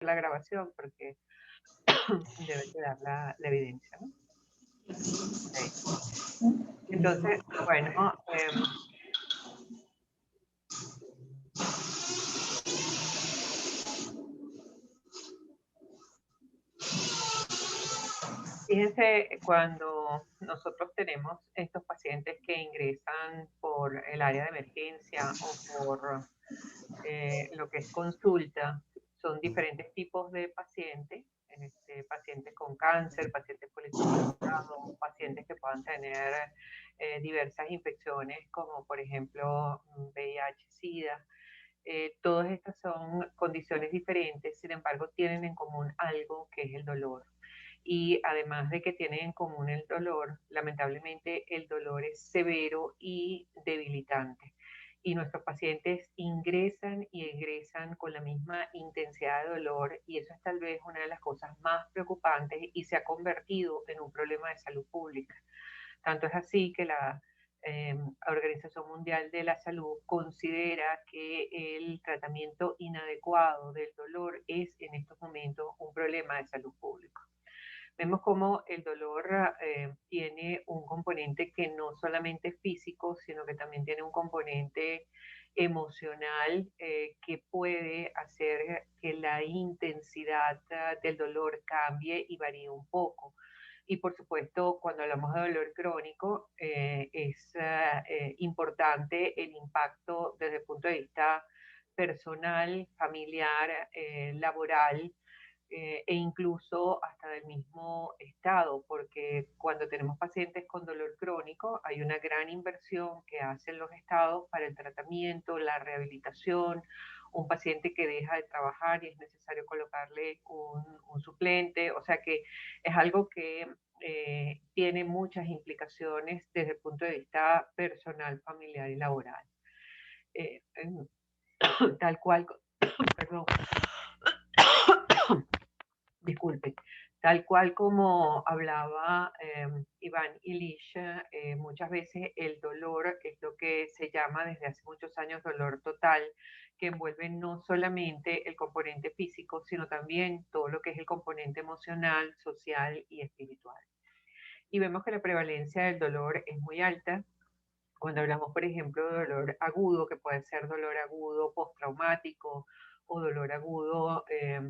la grabación porque debe quedar la evidencia, ¿no? Ok. Entonces, bueno, fíjense, cuando nosotros tenemos estos pacientes que ingresan por el área de emergencia o por lo que es consulta, son diferentes tipos de pacientes, pacientes con cáncer, pacientes politraumatizados, pacientes que puedan tener diversas infecciones como por ejemplo VIH, SIDA. Todas estas son condiciones diferentes, sin embargo tienen en común algo que es el dolor. Y además de que tienen en común el dolor, lamentablemente el dolor es severo y debilitante. Y nuestros pacientes ingresan y egresan con la misma intensidad de dolor y eso es tal vez una de las cosas más preocupantes y se ha convertido en un problema de salud pública. Tanto es así que la Organización Mundial de la Salud considera que el tratamiento inadecuado del dolor es en estos momentos un problema de salud pública. Vemos cómo el dolor tiene un componente que no solamente es físico, sino que también tiene un componente emocional que puede hacer que la intensidad del dolor cambie y varíe un poco. Y por supuesto, cuando hablamos de dolor crónico, es importante el impacto desde el punto de vista personal, familiar, laboral, e incluso hasta del mismo estado, porque cuando tenemos pacientes con dolor crónico hay una gran inversión que hacen los estados para el tratamiento, la rehabilitación, un paciente que deja de trabajar y es necesario colocarle un suplente, o sea que es algo que tiene muchas implicaciones desde el punto de vista personal, familiar y laboral. Eh, tal cual, perdón, disculpe, tal cual como hablaba Iván Illich, muchas veces el dolor es lo que se llama desde hace muchos años dolor total, que envuelve no solamente el componente físico, sino también todo lo que es el componente emocional, social y espiritual. Y vemos que la prevalencia del dolor es muy alta. Cuando hablamos, por ejemplo, de dolor agudo, que puede ser dolor agudo postraumático o dolor agudo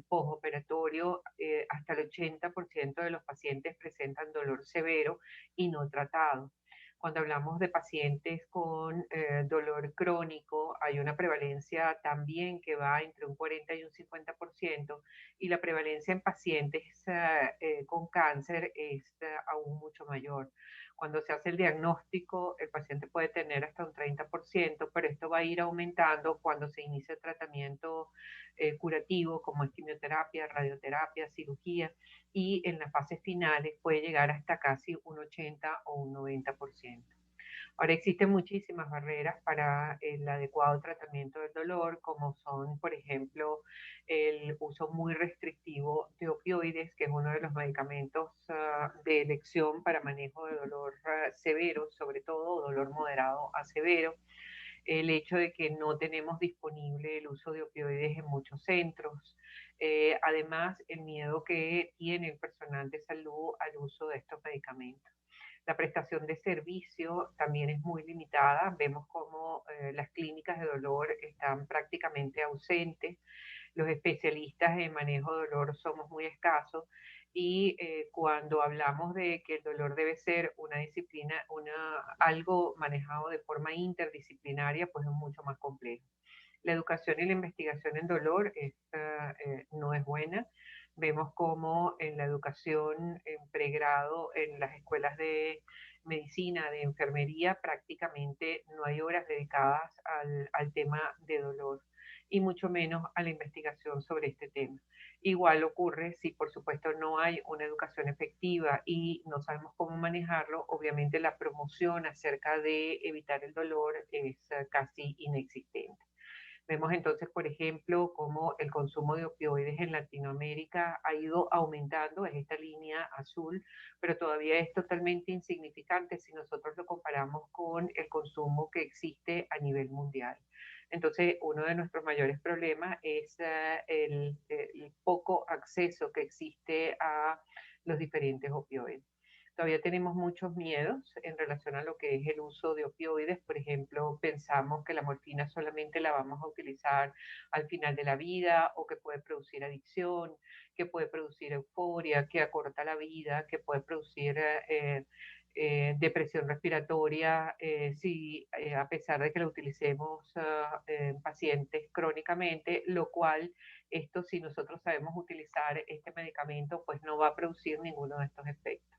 postoperatorio, hasta el 80% de los pacientes presentan dolor severo y no tratado. Cuando hablamos de pacientes con dolor crónico, hay una prevalencia también que va entre un 40 y un 50%, y la prevalencia en pacientes con cáncer es aún mucho mayor. Cuando se hace el diagnóstico, el paciente puede tener hasta un 30%, pero esto va a ir aumentando cuando se inicia el tratamiento curativo, como es quimioterapia, radioterapia, cirugía, y en las fases finales puede llegar hasta casi un 80 o un 90%. Ahora existen muchísimas barreras para el adecuado tratamiento del dolor, como son, por ejemplo, el uso muy restrictivo de opioides, que es uno de los medicamentos de elección para manejo de dolor severo, sobre todo dolor moderado a severo. El hecho de que no tenemos disponible el uso de opioides en muchos centros. Además, el miedo que tiene el personal de salud al uso de estos medicamentos. La prestación de servicio también es muy limitada. Vemos como las clínicas de dolor están prácticamente ausentes. Los especialistas en manejo de dolor somos muy escasos. Y cuando hablamos de que el dolor debe ser una disciplina, algo manejado de forma interdisciplinaria, pues es mucho más complejo. La educación y la investigación en dolor no es buena. Vemos como en la educación en pregrado, en las escuelas de medicina, de enfermería, prácticamente no hay horas dedicadas al tema de dolor y mucho menos a la investigación sobre este tema. Igual ocurre si por supuesto no hay una educación efectiva y no sabemos cómo manejarlo, obviamente la promoción acerca de evitar el dolor es casi inexistente. Vemos entonces, por ejemplo, cómo el consumo de opioides en Latinoamérica ha ido aumentando, es esta línea azul, pero todavía es totalmente insignificante si nosotros lo comparamos con el consumo que existe a nivel mundial. Entonces, uno de nuestros mayores problemas es el poco acceso que existe a los diferentes opioides. Todavía tenemos muchos miedos en relación a lo que es el uso de opioides. Por ejemplo, pensamos que la morfina solamente la vamos a utilizar al final de la vida o que puede producir adicción, que puede producir euforia, que acorta la vida, que puede producir depresión respiratoria, si, a pesar de que lo utilicemos en pacientes crónicamente, lo cual esto si nosotros sabemos utilizar este medicamento, pues no va a producir ninguno de estos efectos.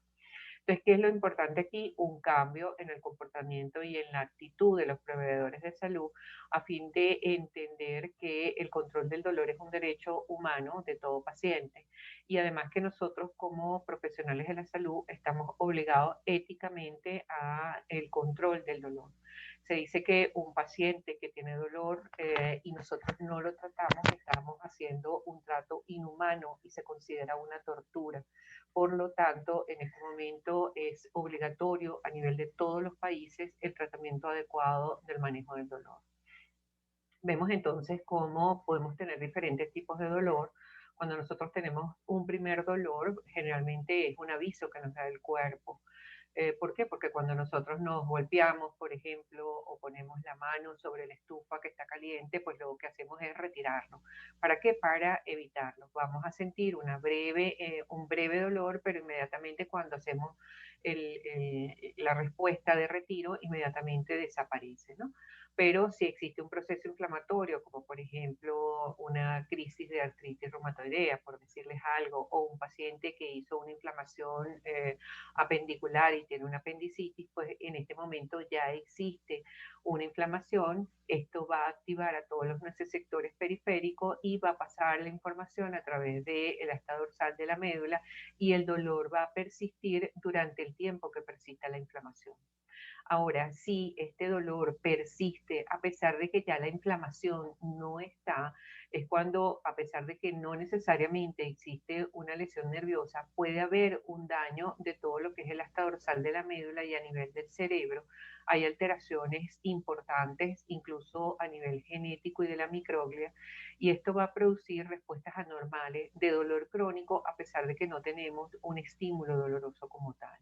Entonces, ¿qué es lo importante aquí? Un cambio en el comportamiento y en la actitud de los proveedores de salud a fin de entender que el control del dolor es un derecho humano de todo paciente y además que nosotros como profesionales de la salud estamos obligados éticamente a el control del dolor. Se dice que un paciente que tiene dolor y nosotros no lo tratamos, estamos haciendo un trato inhumano y se considera una tortura. Por lo tanto, en este momento es obligatorio a nivel de todos los países el tratamiento adecuado del manejo del dolor. Vemos entonces cómo podemos tener diferentes tipos de dolor. Cuando nosotros tenemos un primer dolor, generalmente es un aviso que nos da el cuerpo. ¿Por qué? Porque cuando nosotros nos golpeamos, por ejemplo, o ponemos la mano sobre la estufa que está caliente, pues lo que hacemos es retirarlo. ¿Para qué? Para evitarlo. Vamos a sentir un breve dolor, pero inmediatamente cuando hacemos la respuesta de retiro, inmediatamente desaparece, ¿no? Pero si existe un proceso inflamatorio, como por ejemplo una crisis de artritis reumatoidea, por decirles algo, o un paciente que hizo una inflamación apendicular y tiene una apendicitis, pues en este momento ya existe una inflamación, esto va a activar a todos los necesectores periféricos y va a pasar la información a través del asta dorsal de la médula y el dolor va a persistir durante el tiempo que persista la inflamación. Ahora, si este dolor persiste a pesar de que ya la inflamación no está, es cuando, a pesar de que no necesariamente existe una lesión nerviosa, puede haber un daño de todo lo que es el asta dorsal de la médula y a nivel del cerebro. Hay alteraciones importantes, incluso a nivel genético y de la microglia, y esto va a producir respuestas anormales de dolor crónico a pesar de que no tenemos un estímulo doloroso como tal.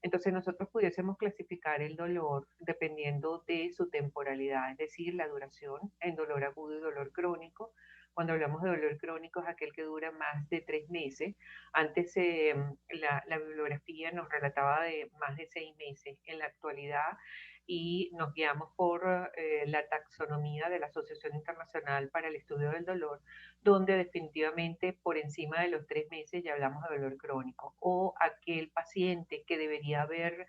Entonces nosotros pudiésemos clasificar el dolor dependiendo de su temporalidad, es decir, la duración en dolor agudo y dolor crónico. Cuando hablamos de dolor crónico es aquel que dura más de 3 meses. Antes la bibliografía nos relataba de más de 6 meses. En la actualidad y nos guiamos por la taxonomía de la Asociación Internacional para el Estudio del Dolor, donde definitivamente por encima de los 3 meses ya hablamos de dolor crónico, o aquel paciente que debería haber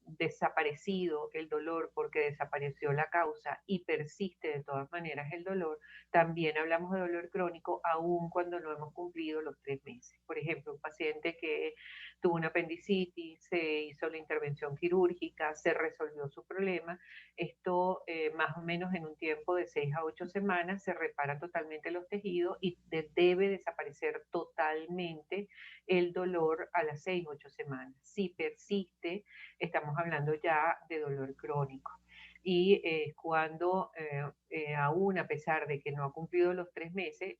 desaparecido el dolor porque desapareció la causa y persiste de todas maneras el dolor, también hablamos de dolor crónico aun cuando no hemos cumplido los 3 meses. Por ejemplo, un paciente que tuvo una apendicitis, se hizo la intervención quirúrgica, se resolvió su problema, esto más o menos en un tiempo de 6 a 8 semanas se reparan totalmente los tejidos y debe desaparecer totalmente el dolor a las 6 o 8 semanas. Si persiste, estamos hablando ya de dolor crónico. Y cuando aún a pesar de que no ha cumplido los 3 meses,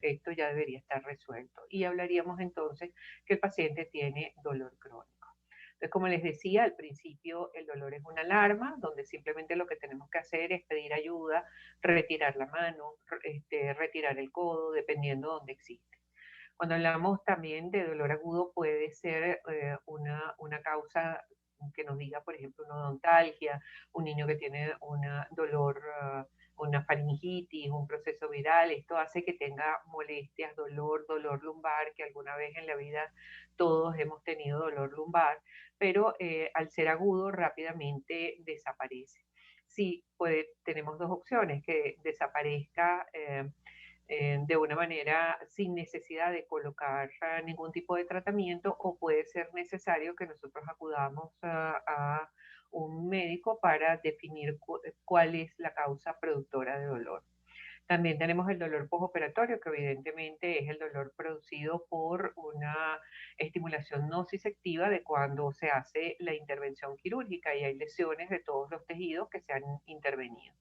esto ya debería estar resuelto. Y hablaríamos entonces que el paciente tiene dolor crónico. Entonces, como les decía, al principio el dolor es una alarma, donde simplemente lo que tenemos que hacer es pedir ayuda, retirar la mano, retirar el codo, dependiendo de dónde existe. Cuando hablamos también de dolor agudo, puede ser una causa que nos diga, por ejemplo, una odontalgia, un niño que tiene un dolor, una faringitis, un proceso viral. Esto hace que tenga molestias, dolor lumbar, que alguna vez en la vida todos hemos tenido dolor lumbar, pero al ser agudo rápidamente desaparece. Sí, tenemos dos opciones, que desaparezca de una manera sin necesidad de colocar ningún tipo de tratamiento o puede ser necesario que nosotros acudamos a un médico para definir cuál es la causa productora de dolor. También tenemos el dolor postoperatorio, que evidentemente es el dolor producido por una estimulación nociceptiva de cuando se hace la intervención quirúrgica y hay lesiones de todos los tejidos que se han intervenido.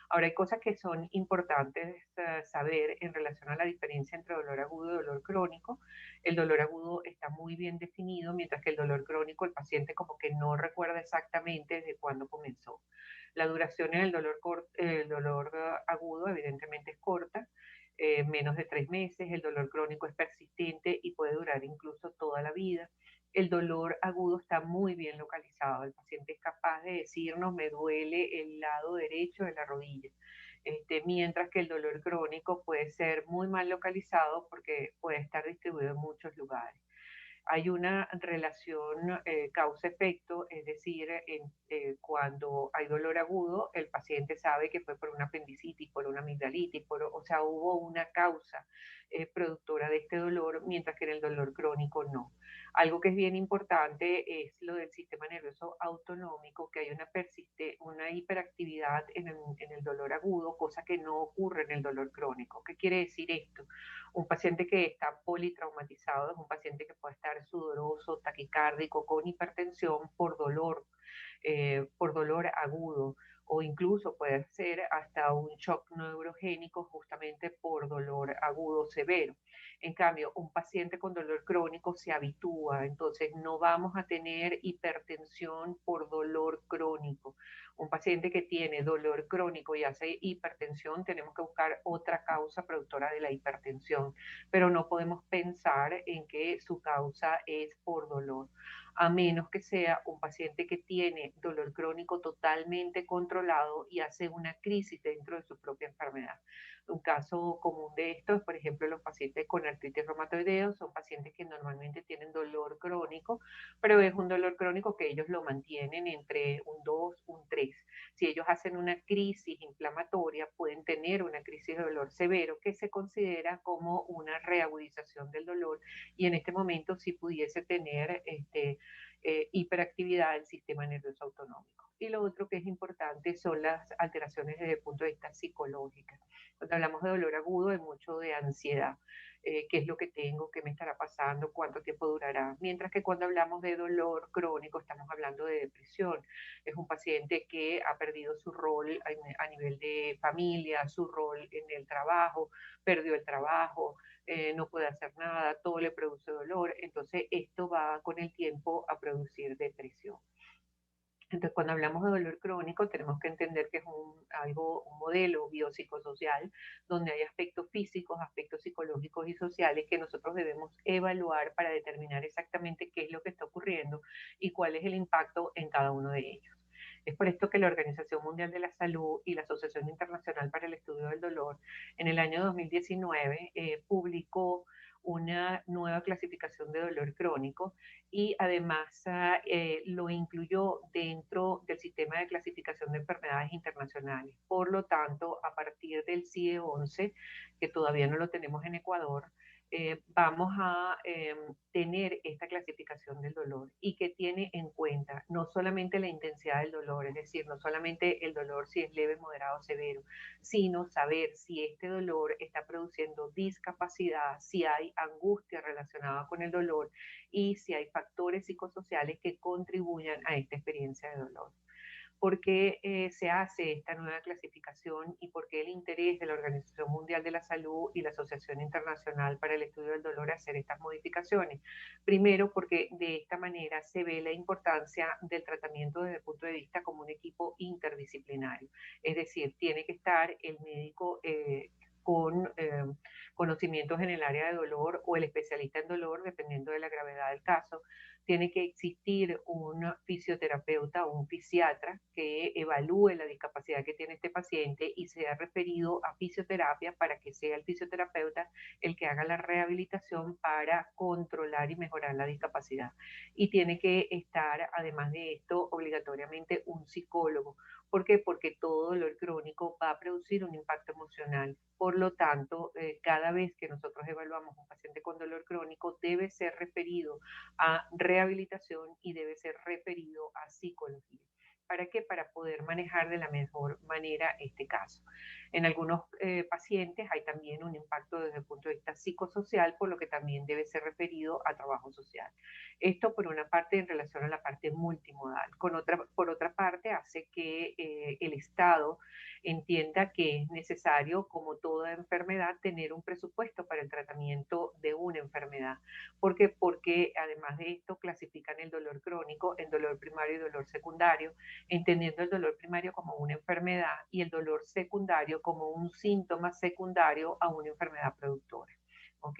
Ahora, hay cosas que son importantes saber en relación a la diferencia entre dolor agudo y dolor crónico. El dolor agudo está muy bien definido, mientras que el dolor crónico, el paciente como que no recuerda exactamente desde cuándo comenzó. La duración en el dolor agudo evidentemente es corta, menos de 3 meses. El dolor crónico es persistente y puede durar incluso toda la vida. El dolor agudo está muy bien localizado. El paciente es capaz de decirnos, me duele el lado derecho de la rodilla. Mientras que el dolor crónico puede ser muy mal localizado porque puede estar distribuido en muchos lugares. Hay una relación causa-efecto, es decir, cuando hay dolor agudo, el paciente sabe que fue por una apendicitis, por una amigdalitis, o sea, hubo una causa productora de este dolor, mientras que en el dolor crónico no. Algo que es bien importante es lo del sistema nervioso autonómico, que hay una hiperactividad en el dolor agudo, cosa que no ocurre en el dolor crónico. ¿Qué quiere decir esto? Un paciente que está politraumatizado es un paciente que puede estar sudoroso, taquicárdico, con hipertensión por dolor agudo, o incluso puede ser hasta un shock neurogénico justamente por dolor agudo severo. En cambio, un paciente con dolor crónico se habitúa, entonces no vamos a tener hipertensión por dolor crónico. Un paciente que tiene dolor crónico y hace hipertensión, tenemos que buscar otra causa productora de la hipertensión, pero no podemos pensar en que su causa es por dolor, a menos que sea un paciente que tiene dolor crónico totalmente controlado y hace una crisis dentro de su propia enfermedad. Un caso común de esto es, por ejemplo, los pacientes con artritis reumatoidea. Son pacientes que normalmente tienen dolor crónico, pero es un dolor crónico que ellos lo mantienen entre un 2, un 3. Si ellos hacen una crisis inflamatoria, pueden tener una crisis de dolor severo que se considera como una reagudización del dolor, y en este momento sí pudiese tener hiperactividad del sistema nervioso autonómico. Y lo otro que es importante son las alteraciones desde el punto de vista psicológico. Cuando hablamos de dolor agudo, hay mucho de ansiedad. ¿Qué es lo que tengo? ¿Qué me estará pasando? ¿Cuánto tiempo durará? Mientras que cuando hablamos de dolor crónico, estamos hablando de depresión. Es un paciente que ha perdido su rol a nivel de familia, su rol en el trabajo, perdió el trabajo, no puede hacer nada, todo le produce dolor. Entonces, esto va con el tiempo a producir depresión. Entonces, cuando hablamos de dolor crónico, tenemos que entender que es un modelo biopsicosocial donde hay aspectos físicos, aspectos psicológicos y sociales que nosotros debemos evaluar para determinar exactamente qué es lo que está ocurriendo y cuál es el impacto en cada uno de ellos. Es por esto que la Organización Mundial de la Salud y la Asociación Internacional para el Estudio del Dolor en el año 2019 publicó una nueva clasificación de dolor crónico, y además lo incluyó dentro del sistema de clasificación de enfermedades internacionales. Por lo tanto, a partir del CIE-11, que todavía no lo tenemos en Ecuador, vamos a tener esta clasificación del dolor, y que tiene en cuenta no solamente la intensidad del dolor, es decir, no solamente el dolor si es leve, moderado o severo, sino saber si este dolor está produciendo discapacidad, si hay angustia relacionada con el dolor y si hay factores psicosociales que contribuyan a esta experiencia de dolor. ¿Por qué se hace esta nueva clasificación y por qué el interés de la Organización Mundial de la Salud y la Asociación Internacional para el Estudio del Dolor hacer estas modificaciones? Primero, porque de esta manera se ve la importancia del tratamiento desde el punto de vista como un equipo interdisciplinario. Es decir, tiene que estar el médico con conocimientos en el área de dolor, o el especialista en dolor, dependiendo de la gravedad del caso. Tiene que existir un fisioterapeuta o un fisiatra que evalúe la discapacidad que tiene este paciente y sea referido a fisioterapia, para que sea el fisioterapeuta el que haga la rehabilitación para controlar y mejorar la discapacidad. Y tiene que estar, además de esto, obligatoriamente un psicólogo. ¿Por qué? Porque todo dolor crónico va a producir un impacto emocional. Por lo tanto, cada vez que nosotros evaluamos a un paciente con dolor crónico, debe ser referido a rehabilitación y debe ser referido a psicología. ¿Para qué? Para poder manejar de la mejor manera este caso. En algunos pacientes hay también un impacto desde el punto de vista psicosocial, por lo que también debe ser referido a trabajo social. Esto por una parte en relación a la parte multimodal. Por otra parte, hace que el Estado entienda que es necesario, como toda enfermedad, tener un presupuesto para el tratamiento de una enfermedad. ¿Por qué? Porque además de esto clasifican el dolor crónico en dolor primario y dolor secundario, entendiendo el dolor primario como una enfermedad y el dolor secundario como un síntoma secundario a una enfermedad productora. ¿Ok?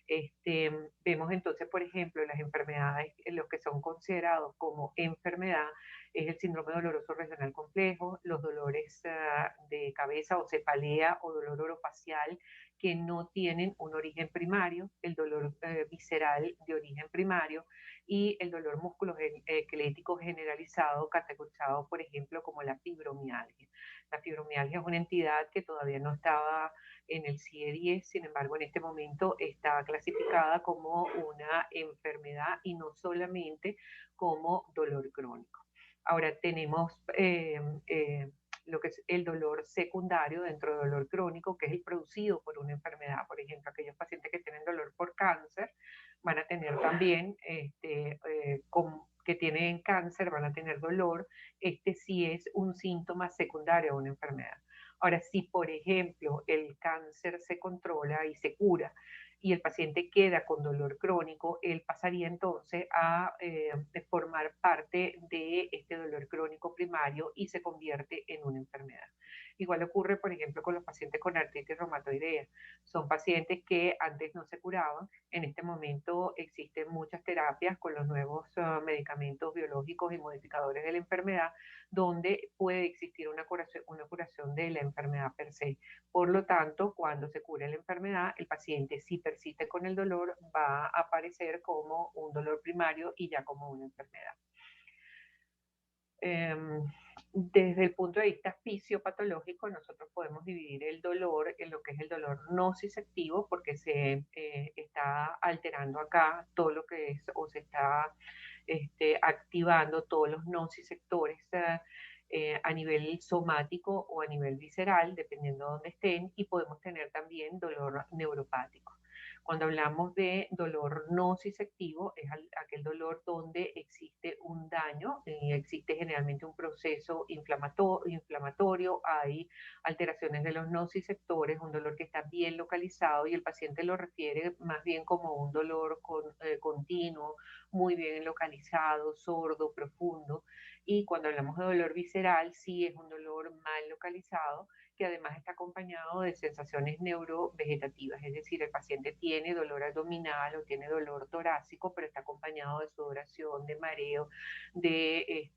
Este, vemos entonces, por ejemplo, las enfermedades, los que son considerados como enfermedad, es el síndrome doloroso regional complejo, los dolores de cabeza o cefalea o dolor orofacial que no tienen un origen primario, el dolor visceral de origen primario y el dolor musculoesquelético generalizado, categorizado, por ejemplo, como la fibromialgia. La fibromialgia es una entidad que todavía no estaba en el CIE-10, sin embargo, en este momento está clasificada como una enfermedad y no solamente como dolor crónico. Ahora tenemos lo que es el dolor secundario dentro del dolor crónico, que es el producido por una enfermedad. Por ejemplo, aquellos pacientes que tienen dolor por cáncer van a tener también, que tienen cáncer, van a tener dolor. Este sí es un síntoma secundario a una enfermedad. Ahora, si por ejemplo el cáncer se controla y se cura y el paciente queda con dolor crónico, él pasaría entonces a formar parte de este dolor crónico primario y se convierte en una enfermedad. Igual ocurre, por ejemplo, con los pacientes con artritis reumatoidea. Son pacientes que antes no se curaban. En este momento existen muchas terapias con los nuevos medicamentos biológicos y modificadores de la enfermedad, donde puede existir una curación de la enfermedad per se. Por lo tanto, cuando se cure la enfermedad, el paciente, si persiste con el dolor, va a aparecer como un dolor primario y ya como una enfermedad. Desde el punto de vista fisiopatológico, nosotros podemos dividir el dolor en lo que es el dolor nociceptivo, porque se está alterando acá todo lo que es, o se está activando todos los nociceptores a nivel somático o a nivel visceral, dependiendo de dónde estén, y podemos tener también dolor neuropático. Cuando hablamos de dolor nociceptivo, es aquel dolor donde existe un daño, existe generalmente un proceso inflamatorio, hay alteraciones de los nociceptores, un dolor que está bien localizado y el paciente lo refiere más bien como un dolor continuo, muy bien localizado, sordo, profundo. Y cuando hablamos de dolor visceral, sí es un dolor mal localizado, que además está acompañado de sensaciones neurovegetativas, es decir, el paciente tiene dolor abdominal o tiene dolor torácico, pero está acompañado de sudoración, de mareo, de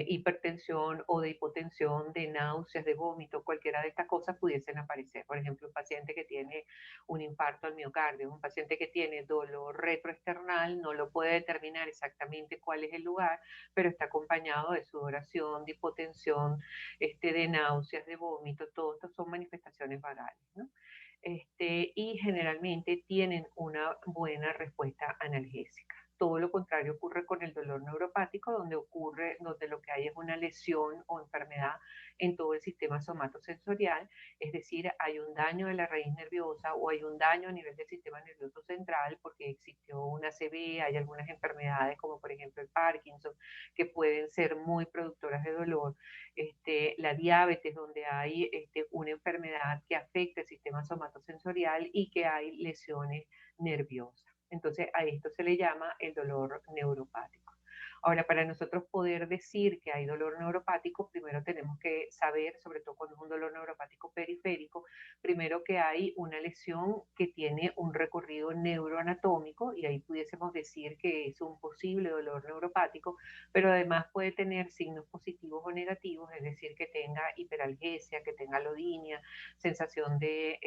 hipertensión o de hipotensión, de náuseas, de vómito, cualquiera de estas cosas pudiesen aparecer. Por ejemplo, un paciente que tiene un infarto al miocardio, un paciente que tiene dolor retroesternal, no lo puede determinar exactamente cuál es el lugar, pero está acompañado de sudoración, de hipotensión, de náuseas, de vómito, todo esto son manifestaciones vagales, ¿no? Y generalmente tienen una buena respuesta analgésica. Todo lo contrario ocurre con el dolor neuropático, donde lo que hay es una lesión o enfermedad en todo el sistema somatosensorial, es decir, hay un daño de la raíz nerviosa o hay un daño a nivel del sistema nervioso central porque existió una ACV, hay algunas enfermedades como por ejemplo el Parkinson, que pueden ser muy productoras de dolor, la diabetes, donde hay una enfermedad que afecta el sistema somatosensorial y que hay lesiones nerviosas. Entonces a esto se le llama el dolor neuropático. Ahora, para nosotros poder decir que hay dolor neuropático, primero tenemos que saber, sobre todo cuando es un dolor neuropático periférico, primero que hay una lesión que tiene un recorrido neuroanatómico y ahí pudiésemos decir que es un posible dolor neuropático, pero además puede tener signos positivos o negativos, es decir, que tenga hiperalgesia, que tenga alodinia, sensación de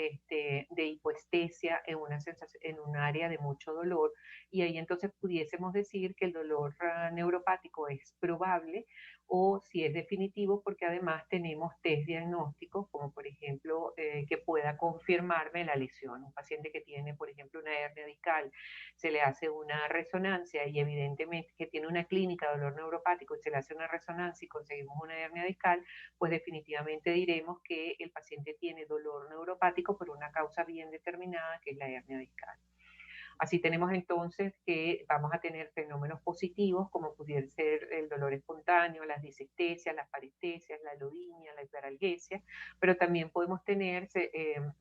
hipoestesia en un área de mucho dolor, y ahí entonces pudiésemos decir que el dolor neuropático neuropático es probable o si es definitivo, porque además tenemos test diagnósticos, como por ejemplo que pueda confirmarme la lesión. Un paciente que tiene, por ejemplo, una hernia discal, se le hace una resonancia y evidentemente que tiene una clínica de dolor neuropático y se le hace una resonancia y conseguimos una hernia discal, pues definitivamente diremos que el paciente tiene dolor neuropático por una causa bien determinada, que es la hernia discal. Así tenemos entonces que vamos a tener fenómenos positivos como pudiera ser el dolor espontáneo, las disestesias, las parestesias, la alodinia, la hiperalgesia, pero también podemos tener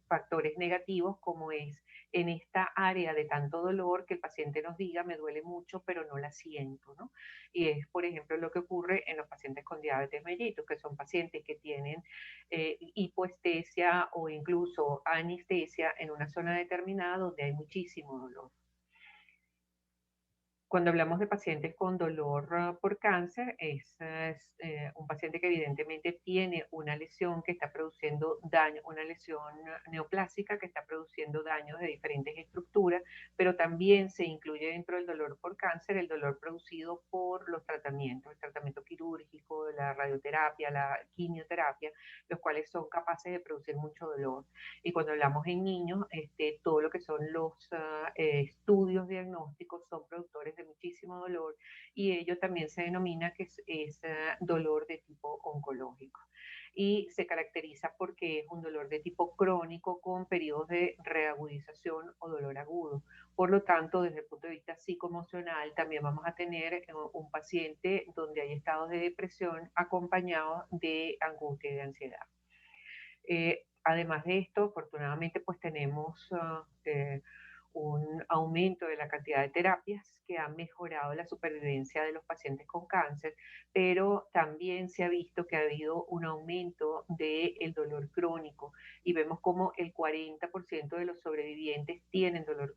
factores negativos como es en esta área de tanto dolor que el paciente nos diga me duele mucho pero no la siento, ¿no? Y es por ejemplo lo que ocurre en los pacientes con diabetes mellitus, que son pacientes que tienen hipoestesia o incluso anestesia en una zona determinada donde hay muchísimo dolor. Cuando hablamos de pacientes con dolor por cáncer, es un paciente que evidentemente tiene una lesión que está produciendo daño, una lesión neoplásica que está produciendo daños de diferentes estructuras, pero también se incluye dentro del dolor por cáncer el dolor producido por los tratamientos, el tratamiento quirúrgico, la radioterapia, la quimioterapia, los cuales son capaces de producir mucho dolor. Y cuando hablamos en niños, todo lo que son los estudios diagnósticos son productores de muchísimo dolor y ello también se denomina que es dolor de tipo oncológico. Y se caracteriza porque es un dolor de tipo crónico con periodos de reagudización o dolor agudo. Por lo tanto, desde el punto de vista psicoemocional, también vamos a tener un paciente donde hay estados de depresión acompañados de angustia y de ansiedad. Además de esto, afortunadamente, pues tenemos un aumento de la cantidad de terapias que han mejorado la supervivencia de los pacientes con cáncer, pero también se ha visto que ha habido un aumento del dolor crónico y vemos como el 40% de los sobrevivientes tienen dolor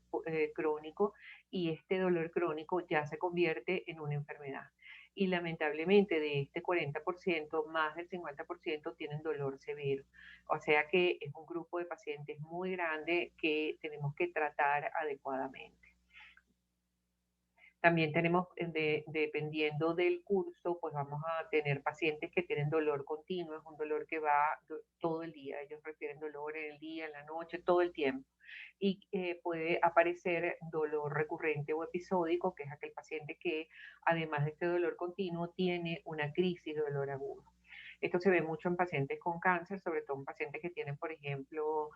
crónico y este dolor crónico ya se convierte en una enfermedad. Y lamentablemente de este 40%, más del 50% tienen dolor severo. O sea que es un grupo de pacientes muy grande que tenemos que tratar adecuadamente. También tenemos, dependiendo del curso, pues vamos a tener pacientes que tienen dolor continuo, es un dolor que va todo el día, ellos refieren dolor en el día, en la noche, todo el tiempo. Y puede aparecer dolor recurrente o episódico, que es aquel paciente que, además de este dolor continuo, tiene una crisis de dolor agudo. Esto se ve mucho en pacientes con cáncer, sobre todo en pacientes que tienen, por ejemplo,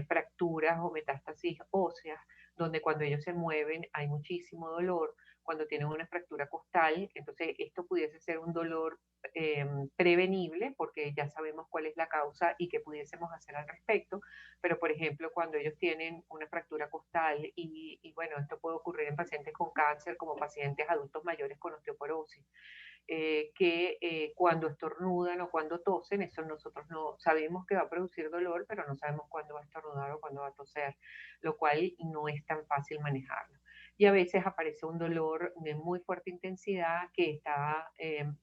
fracturas o metástasis óseas, donde cuando ellos se mueven hay muchísimo dolor. Cuando tienen una fractura costal, entonces esto pudiese ser un dolor prevenible porque ya sabemos cuál es la causa y qué pudiésemos hacer al respecto, pero por ejemplo cuando ellos tienen una fractura costal y bueno, esto puede ocurrir en pacientes con cáncer como pacientes adultos mayores con osteoporosis, que cuando estornudan o cuando tosen, eso nosotros no sabemos que va a producir dolor, pero no sabemos cuándo va a estornudar o cuándo va a toser, lo cual no es tan fácil manejarlo. Y a veces aparece un dolor de muy fuerte intensidad que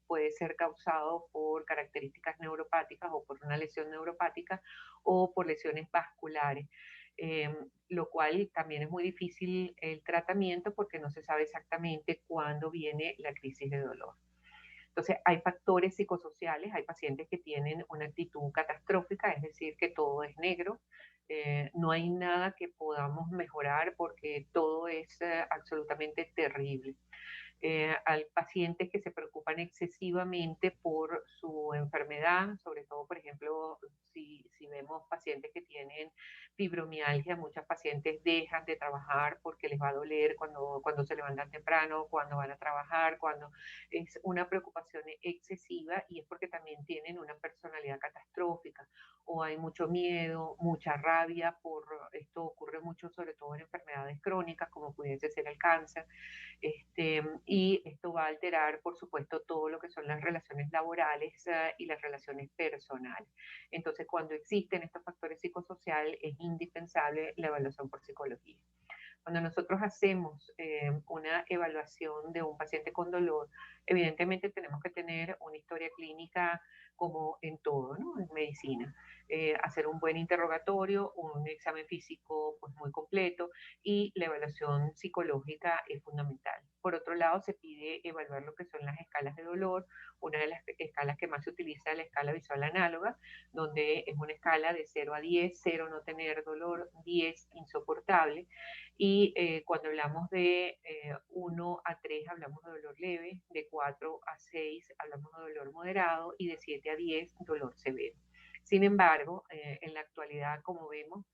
puede ser causado por características neuropáticas o por una lesión neuropática o por lesiones vasculares. Lo cual también es muy difícil el tratamiento porque no se sabe exactamente cuándo viene la crisis de dolor. Entonces, hay factores psicosociales, hay pacientes que tienen una actitud catastrófica, es decir, que todo es negro, no hay nada que podamos mejorar porque todo es absolutamente terrible. Hay pacientes que se preocupan excesivamente por su enfermedad, sobre todo, por ejemplo, si vemos pacientes que tienen fibromialgia, muchas pacientes dejan de trabajar porque les va a doler cuando se levantan temprano, cuando van a trabajar, cuando es una preocupación excesiva y es porque también tienen una personalidad catastrófica o hay mucho miedo, mucha rabia por esto ocurre mucho sobre todo en enfermedades crónicas como pudiese ser el cáncer. Y esto va a alterar, por supuesto, todo lo que son las relaciones laborales y las relaciones personales. Entonces, cuando existen estos factores psicosociales, es indispensable la evaluación por psicología. Cuando nosotros hacemos una evaluación de un paciente con dolor, evidentemente tenemos que tener una historia clínica como en todo, ¿no? En medicina. Hacer un buen interrogatorio, un examen físico pues, muy completo y la evaluación psicológica es fundamental. Por otro lado, se pide evaluar lo que son las escalas de dolor. Una de las escalas que más se utiliza es la escala visual análoga, donde es una escala de 0 a 10, 0 no tener dolor, 10 insoportable. Y cuando hablamos de 1 a 3 hablamos de dolor leve, de 4 a 6 hablamos de dolor moderado y de 7 a 10 dolor severo. Sin embargo, en la actualidad, como vemos,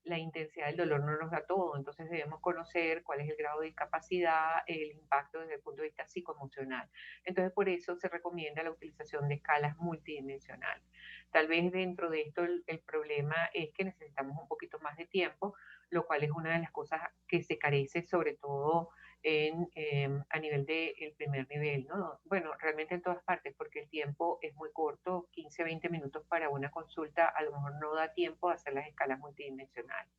la intensidad del dolor no nos da todo, entonces debemos conocer cuál es el grado de discapacidad, el impacto desde el punto de vista psicoemocional. Entonces, por eso se recomienda la utilización de escalas multidimensionales. Tal vez dentro de esto el problema es que necesitamos un poquito más de tiempo, lo cual es una de las cosas que se carece sobre todo a nivel del primer nivel, ¿no? Bueno, realmente en todas partes, porque el tiempo es muy corto, 15, 20 minutos para una consulta, a lo mejor no da tiempo a hacer las escalas multidimensionales.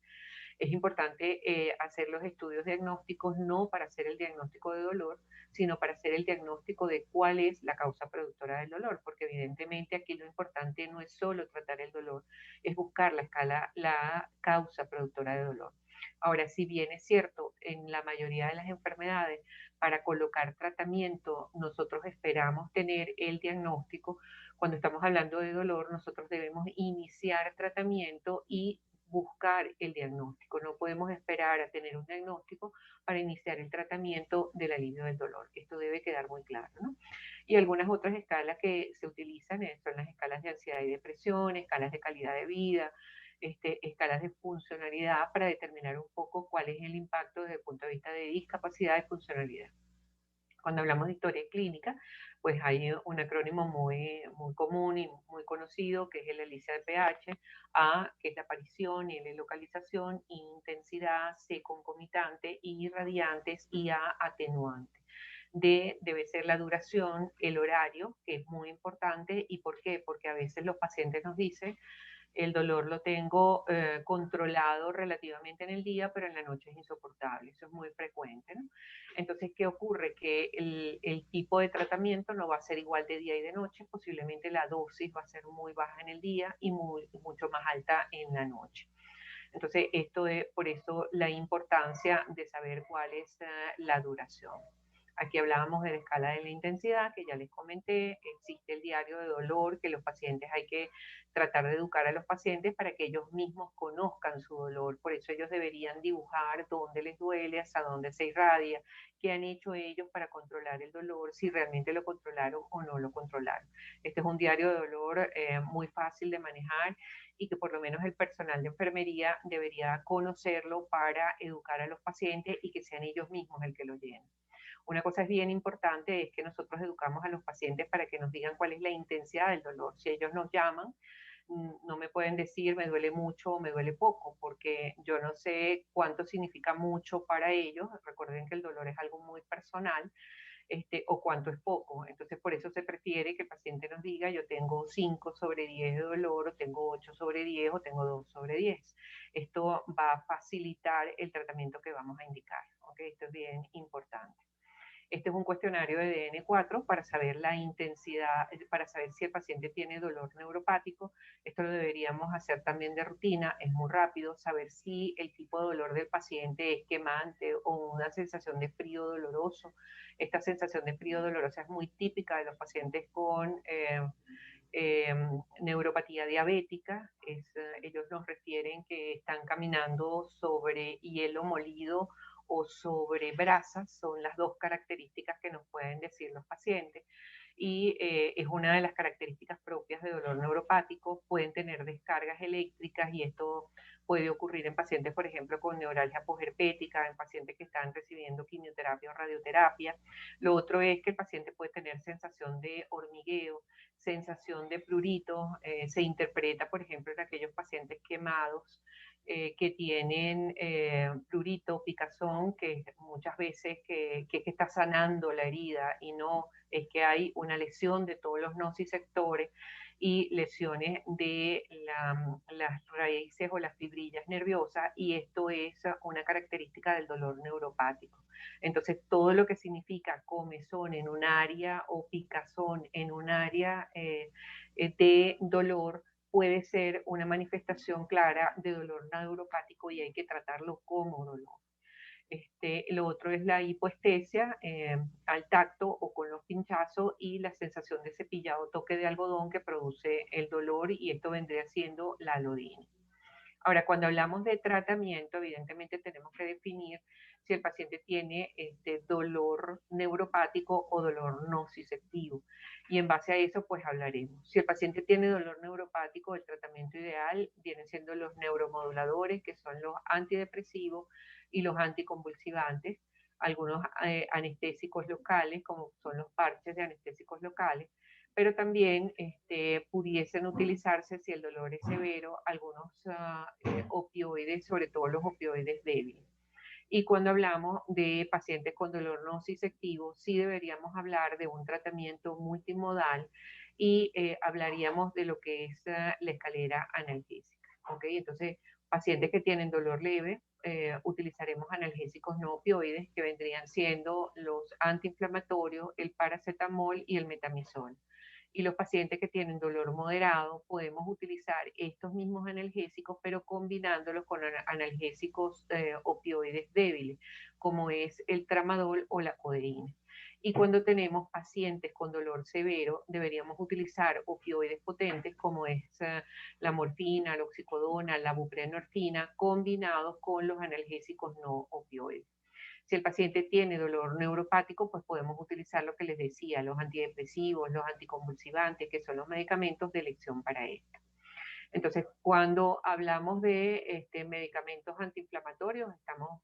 Es importante hacer los estudios diagnósticos no para hacer el diagnóstico de dolor, sino para hacer el diagnóstico de cuál es la causa productora del dolor, porque evidentemente aquí lo importante no es solo tratar el dolor, es buscar la causa productora de dolor. Ahora, si bien es cierto, en la mayoría de las enfermedades, para colocar tratamiento, nosotros esperamos tener el diagnóstico. Cuando estamos hablando de dolor, nosotros debemos iniciar tratamiento y buscar el diagnóstico. No podemos esperar a tener un diagnóstico para iniciar el tratamiento del alivio del dolor. Esto debe quedar muy claro, ¿no? Y algunas otras escalas que se utilizan son las escalas de ansiedad y depresión, escalas de calidad de vida, escalas de funcionalidad para determinar un poco cuál es el impacto desde el punto de vista de discapacidad y funcionalidad. Cuando hablamos de historia clínica, pues hay un acrónimo muy común y muy conocido que es el ELISA de pH, A, que es la aparición, L, localización, intensidad, C, concomitante, I, radiantes y A, atenuante. D debe ser la duración, el horario, que es muy importante. ¿Y por qué? Porque a veces los pacientes nos dicen, el dolor lo tengo controlado relativamente en el día, pero en la noche es insoportable. Eso es muy frecuente, ¿no? Entonces, ¿qué ocurre? Que el tipo de tratamiento no va a ser igual de día y de noche. Posiblemente la dosis va a ser muy baja en el día y mucho más alta en la noche. Entonces, esto es por eso la importancia de saber cuál es la duración. Aquí hablábamos de la escala de la intensidad, que ya les comenté. Existe el diario de dolor, que los pacientes hay que tratar de educar a los pacientes para que ellos mismos conozcan su dolor. Por eso ellos deberían dibujar dónde les duele, hasta dónde se irradia, qué han hecho ellos para controlar el dolor, si realmente lo controlaron o no lo controlaron. Este es un diario de dolor muy fácil de manejar y que por lo menos el personal de enfermería debería conocerlo para educar a los pacientes y que sean ellos mismos el que lo llenen. Una cosa es bien importante, es que nosotros educamos a los pacientes para que nos digan cuál es la intensidad del dolor. Si ellos nos llaman, no me pueden decir me duele mucho o me duele poco, porque yo no sé cuánto significa mucho para ellos. Recuerden que el dolor es algo muy personal, o cuánto es poco. Entonces, por eso se prefiere que el paciente nos diga, yo tengo 5 sobre 10 de dolor, o tengo 8 sobre 10, o tengo 2 sobre 10. Esto va a facilitar el tratamiento que vamos a indicar. ¿Okay? Esto es bien importante. Este es un cuestionario de DN4 para saber la intensidad, para saber si el paciente tiene dolor neuropático. Esto lo deberíamos hacer también de rutina, es muy rápido, saber si el tipo de dolor del paciente es quemante o una sensación de frío doloroso. Esta sensación de frío dolorosa es muy típica de los pacientes con eh, neuropatía diabética. Ellos nos refieren que están caminando sobre hielo molido o sobre brasas, son las dos características que nos pueden decir los pacientes. Y es una de las características propias de dolor neuropático. Pueden tener descargas eléctricas y esto puede ocurrir en pacientes, por ejemplo, con neuralgia posherpética, en pacientes que están recibiendo quimioterapia o radioterapia. Lo otro es que el paciente puede tener sensación de hormigueo, sensación de prurito, se interpreta, por ejemplo, en aquellos pacientes quemados que tienen prurito, picazón, que muchas veces que está sanando la herida y no es que hay una lesión de todos los nociceptores y lesiones de las raíces o las fibrillas nerviosas, y esto es una característica del dolor neuropático. Entonces, todo lo que significa comezón en un área o picazón en un área de dolor puede ser una manifestación clara de dolor neuropático y hay que tratarlo como dolor. Lo otro es la hipoestesia al tacto o con los pinchazos y la sensación de cepillado toque de algodón que produce el dolor, y esto vendría siendo la alodina. Ahora, cuando hablamos de tratamiento, evidentemente tenemos que definir si el paciente tiene dolor neuropático o dolor nociceptivo. Y en base a eso, pues hablaremos. Si el paciente tiene dolor neuropático, el tratamiento ideal vienen siendo los neuromoduladores, que son los antidepresivos y los anticonvulsivantes, algunos anestésicos locales, como son los parches de anestésicos locales, pero también pudiesen utilizarse, si el dolor es severo, algunos opioides, sobre todo los opioides débiles. Y cuando hablamos de pacientes con dolor nociceptivo, sí deberíamos hablar de un tratamiento multimodal y hablaríamos de lo que es la escalera analgésica. ¿Okay? Entonces, pacientes que tienen dolor leve, utilizaremos analgésicos no opioides, que vendrían siendo los antiinflamatorios, el paracetamol y el metamizol. Y los pacientes que tienen dolor moderado, podemos utilizar estos mismos analgésicos, pero combinándolos con analgésicos opioides débiles, como es el tramadol o la codeína. Y cuando tenemos pacientes con dolor severo, deberíamos utilizar opioides potentes como es la morfina, la oxicodona, la buprenorfina, combinados con los analgésicos no opioides. Si el paciente tiene dolor neuropático, pues podemos utilizar lo que les decía, los antidepresivos, los anticonvulsivantes, que son los medicamentos de elección para esto. Entonces, cuando hablamos de medicamentos antiinflamatorios, estamos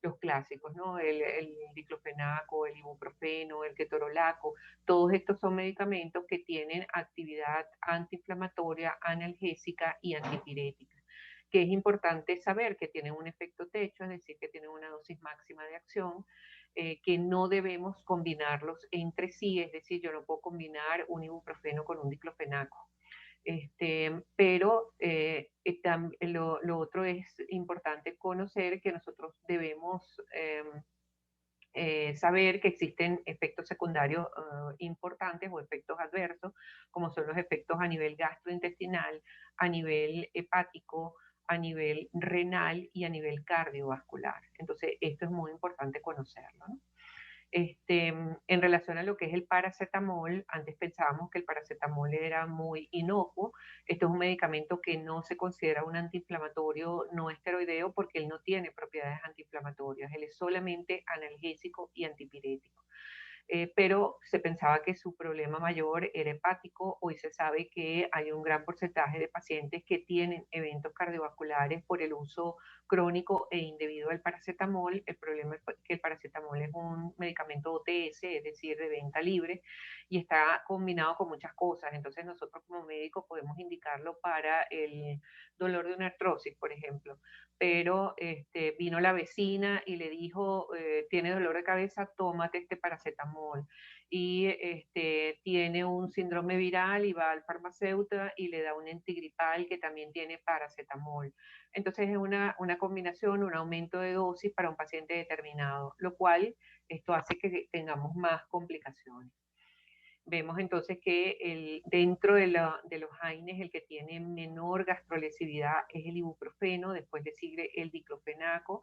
los clásicos, ¿no? El diclofenaco, el ibuprofeno, el ketorolaco, todos estos son medicamentos que tienen actividad antiinflamatoria, analgésica y antipirética, que es importante saber que tienen un efecto techo, es decir, que tienen una dosis máxima de acción, que no debemos combinarlos entre sí, es decir, yo no puedo combinar un ibuprofeno con un diclofenaco. Pero lo otro es importante conocer que nosotros debemos saber que existen efectos secundarios importantes o efectos adversos, como son los efectos a nivel gastrointestinal, a nivel hepático, a nivel renal y a nivel cardiovascular. Entonces, esto es muy importante conocerlo, ¿no? En relación a lo que es el paracetamol, antes pensábamos que el paracetamol era muy inocuo. Esto es un medicamento que no se considera un antiinflamatorio no esteroideo porque él no tiene propiedades antiinflamatorias, él es solamente analgésico y antipirético. Pero se pensaba que su problema mayor era hepático. Hoy se sabe que hay un gran porcentaje de pacientes que tienen eventos cardiovasculares por el uso crónico e indebido del paracetamol. El problema es que el paracetamol es un medicamento OTS, es decir, de venta libre, y está combinado con muchas cosas. Entonces nosotros como médicos podemos indicarlo para el dolor de una artrosis, por ejemplo, pero vino la vecina y le dijo, tiene dolor de cabeza, tómate este paracetamol. Y tiene un síndrome viral y va al farmacéutico y le da un antigripal que también tiene paracetamol. Entonces es una combinación, un aumento de dosis para un paciente determinado, lo cual esto hace que tengamos más complicaciones. Vemos entonces que dentro de los AINES el que tiene menor gastrolesividad es el ibuprofeno, después le sigue el diclofenaco,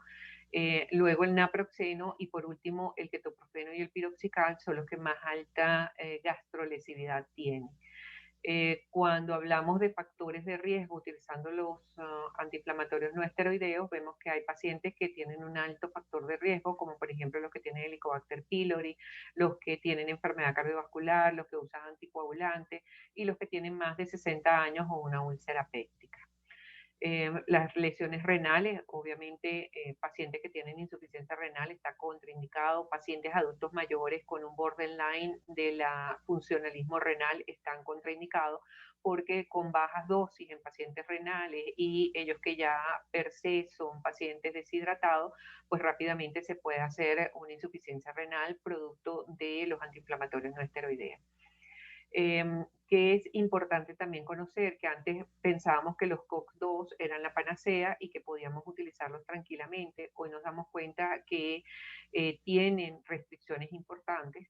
luego el naproxeno y por último el ketoprofeno y el piroxicam son los que más alta gastrolesividad tienen. Cuando hablamos de factores de riesgo utilizando los antiinflamatorios no esteroideos, vemos que hay pacientes que tienen un alto factor de riesgo, como por ejemplo los que tienen Helicobacter pylori, los que tienen enfermedad cardiovascular, los que usan anticoagulantes y los que tienen más de 60 años o una úlcera péptica. Las lesiones renales, obviamente, pacientes que tienen insuficiencia renal está contraindicado, pacientes adultos mayores con un borderline de la funcionalismo renal están contraindicados porque con bajas dosis en pacientes renales y ellos que ya per se son pacientes deshidratados, pues rápidamente se puede hacer una insuficiencia renal producto de los antiinflamatorios no esteroideos. que es importante también conocer que antes pensábamos que los COX-2 eran la panacea y que podíamos utilizarlos tranquilamente. Hoy nos damos cuenta que tienen restricciones importantes,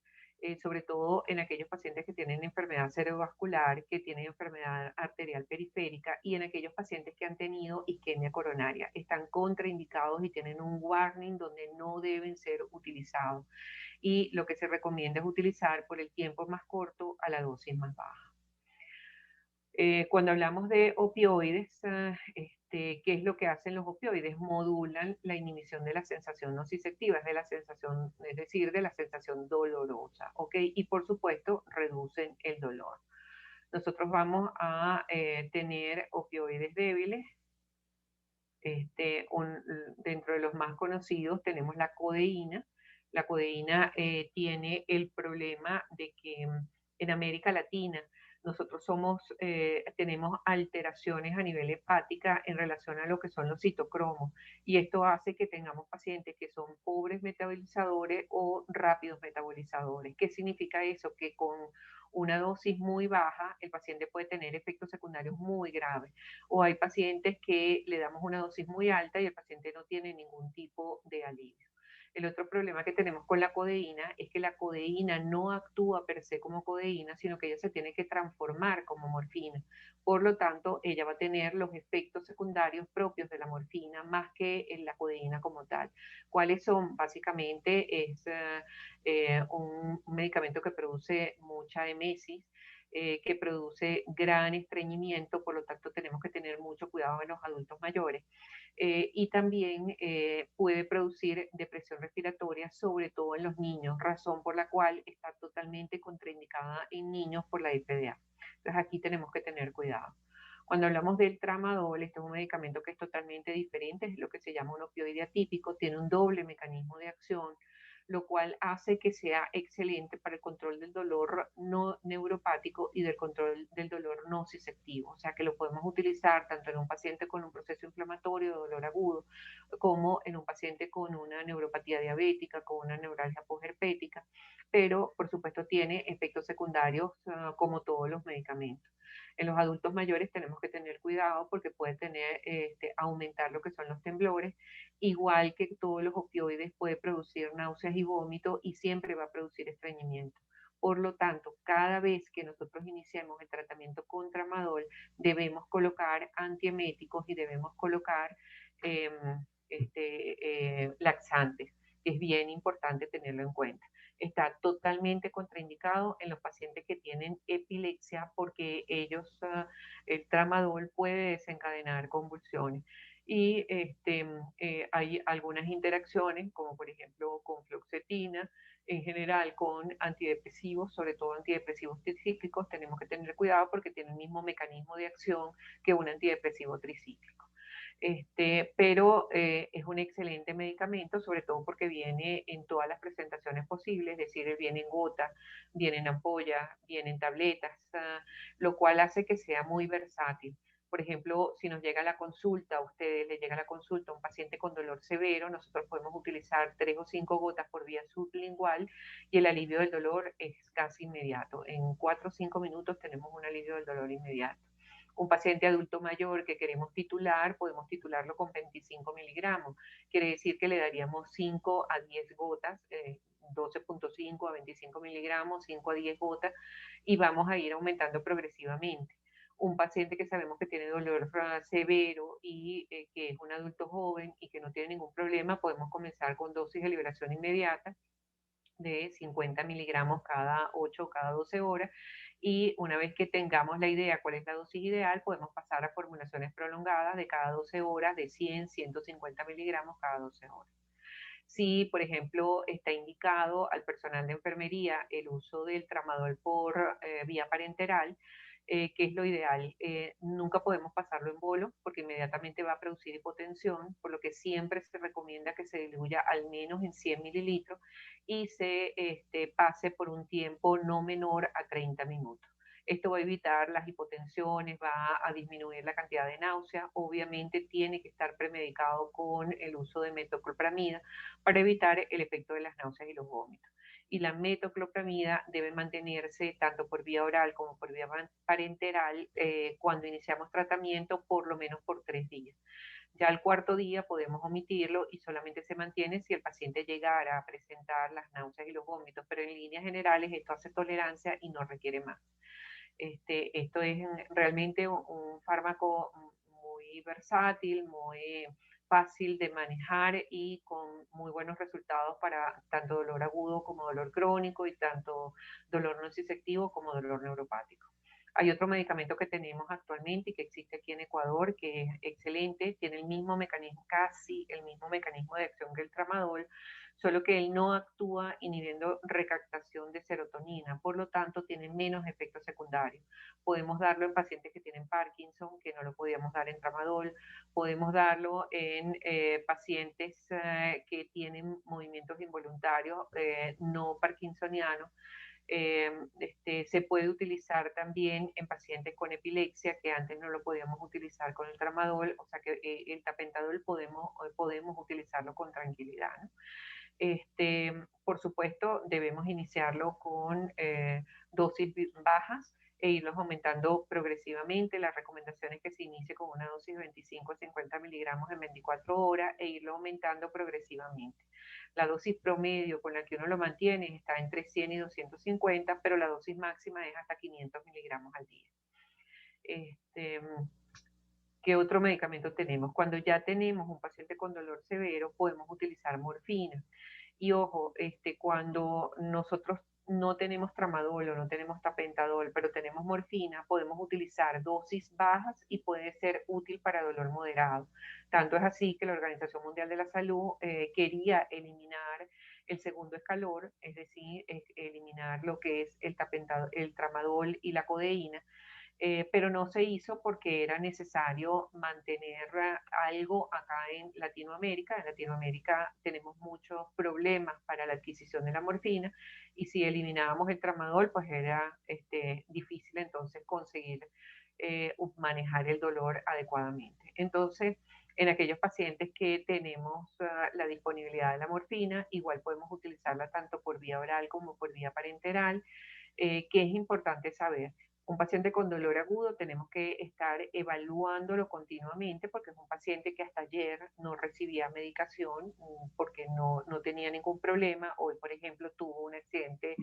sobre todo en aquellos pacientes que tienen enfermedad cerebrovascular, que tienen enfermedad arterial periférica y en aquellos pacientes que han tenido isquemia coronaria. Están contraindicados y tienen un warning donde no deben ser utilizados. Y lo que se recomienda es utilizar por el tiempo más corto a la dosis más baja. Cuando hablamos de opioides, ¿qué es lo que hacen los opioides? Modulan la inhibición de la sensación nociceptiva, es de la sensación, es decir, de la sensación dolorosa, ¿ok? Y por supuesto, reducen el dolor. Nosotros vamos a tener opioides débiles. Dentro de los más conocidos tenemos la codeína. La codeína tiene el problema de que en América Latina nosotros tenemos alteraciones a nivel hepática en relación a lo que son los citocromos y esto hace que tengamos pacientes que son pobres metabolizadores o rápidos metabolizadores. ¿Qué significa eso? Que con una dosis muy baja el paciente puede tener efectos secundarios muy graves, o hay pacientes que le damos una dosis muy alta y el paciente no tiene ningún tipo de alivio. El otro problema que tenemos con la codeína es que la codeína no actúa per se como codeína, sino que ella se tiene que transformar como morfina. Por lo tanto, ella va a tener los efectos secundarios propios de la morfina más que en la codeína como tal. ¿Cuáles son? Básicamente es un medicamento que produce mucha emesis, que produce gran estreñimiento, por lo tanto tenemos que tener mucho cuidado en los adultos mayores. Y también puede producir depresión respiratoria, sobre todo en los niños, razón por la cual está totalmente contraindicada en niños por la IPDA. Entonces aquí tenemos que tener cuidado. Cuando hablamos del tramadol, este es un medicamento que es totalmente diferente, es lo que se llama un opioide atípico, tiene un doble mecanismo de acción, lo cual hace que sea excelente para el control del dolor no neuropático y del control del dolor nociceptivo. O sea que lo podemos utilizar tanto en un paciente con un proceso inflamatorio de dolor agudo, como en un paciente con una neuropatía diabética, con una neuralgia posherpética, pero por supuesto tiene efectos secundarios como todos los medicamentos. En los adultos mayores tenemos que tener cuidado porque puede aumentar lo que son los temblores, igual que todos los opioides puede producir náuseas y vómito y siempre va a producir estreñimiento. Por lo tanto, cada vez que nosotros iniciemos el tratamiento con tramadol, debemos colocar antieméticos y debemos colocar eh, laxantes. Es bien importante tenerlo en cuenta. Está totalmente contraindicado en los pacientes que tienen epilepsia porque el tramadol puede desencadenar convulsiones. Y hay algunas interacciones, como por ejemplo con fluoxetina, en general con antidepresivos, sobre todo antidepresivos tricíclicos, tenemos que tener cuidado porque tiene el mismo mecanismo de acción que un antidepresivo tricíclico. Pero es un excelente medicamento, sobre todo porque viene en todas las presentaciones posibles, es decir, viene en gota, viene en ampollas, viene en tabletas, lo cual hace que sea muy versátil. Por ejemplo, si nos llega la consulta, a ustedes les llega la consulta a un paciente con dolor severo, nosotros podemos utilizar 3 o 5 gotas por vía sublingual y el alivio del dolor es casi inmediato. En 4 o 5 minutos tenemos un alivio del dolor inmediato. Un paciente adulto mayor que queremos titular, podemos titularlo con 25 miligramos. Quiere decir que le daríamos 5 a 10 gotas, 12.5 a 25 miligramos, 5 a 10 gotas, y vamos a ir aumentando progresivamente. Un paciente que sabemos que tiene dolor severo y que es un adulto joven y que no tiene ningún problema, podemos comenzar con dosis de liberación inmediata de 50 miligramos cada 8 o cada 12 horas. Y una vez que tengamos la idea cuál es la dosis ideal, podemos pasar a formulaciones prolongadas de cada 12 horas de 100, 150 miligramos cada 12 horas. Si, por ejemplo, está indicado al personal de enfermería el uso del tramadol por vía parenteral, que es lo ideal. Nunca podemos pasarlo en bolo porque inmediatamente va a producir hipotensión, por lo que siempre se recomienda que se diluya al menos en 100 mililitros y se pase por un tiempo no menor a 30 minutos. Esto va a evitar las hipotensiones, va a disminuir la cantidad de náuseas. Obviamente tiene que estar premedicado con el uso de metoclopramida para evitar el efecto de las náuseas y los vómitos. y la metoclopramida debe mantenerse tanto por vía oral como por vía parenteral cuando iniciamos tratamiento por lo menos por 3 días. Ya al cuarto día podemos omitirlo y solamente se mantiene si el paciente llegara a presentar las náuseas y los vómitos, pero en líneas generales esto hace tolerancia y no requiere más. Esto es realmente un fármaco muy versátil, muy fácil de manejar y con muy buenos resultados para tanto dolor agudo como dolor crónico y tanto dolor nociceptivo como dolor neuropático. Hay otro medicamento que tenemos actualmente y que existe aquí en Ecuador que es excelente, tiene el mismo mecanismo, casi el mismo mecanismo de acción que el tramadol, solo que él no actúa inhibiendo recaptación de serotonina, por lo tanto tiene menos efectos secundarios. Podemos darlo en pacientes que tienen Parkinson, que no lo podíamos dar en tramadol, podemos darlo en pacientes que tienen movimientos involuntarios no parkinsonianos. Se puede utilizar también en pacientes con epilepsia, que antes no lo podíamos utilizar con el tramadol, o sea que el tapentadol podemos utilizarlo con tranquilidad, ¿no? Por supuesto, debemos iniciarlo con dosis bajas e irlos aumentando progresivamente. La recomendación es que se inicie con una dosis de 25 a 50 miligramos en 24 horas e irlo aumentando progresivamente. La dosis promedio con la que uno lo mantiene está entre 100 y 250, pero la dosis máxima es hasta 500 miligramos al día. Este, ¿Qué otro medicamento tenemos? Cuando ya tenemos un paciente con dolor severo, podemos utilizar morfina. Y ojo, cuando nosotros no tenemos tramadol o no tenemos tapentadol, pero tenemos morfina, podemos utilizar dosis bajas y puede ser útil para dolor moderado. Tanto es así que la Organización Mundial de la Salud quería eliminar el segundo escalón, es decir, eliminar lo que es el tramadol y la codeína, pero no se hizo porque era necesario mantener algo acá en Latinoamérica. En Latinoamérica tenemos muchos problemas para la adquisición de la morfina y si eliminábamos el tramadol, pues era difícil entonces conseguir manejar el dolor adecuadamente. Entonces, en aquellos pacientes que tenemos la disponibilidad de la morfina, igual podemos utilizarla tanto por vía oral como por vía parenteral, que es importante saber. Un paciente con dolor agudo tenemos que estar evaluándolo continuamente porque es un paciente que hasta ayer no recibía medicación porque no tenía ningún problema. Hoy, por ejemplo, tuvo un accidente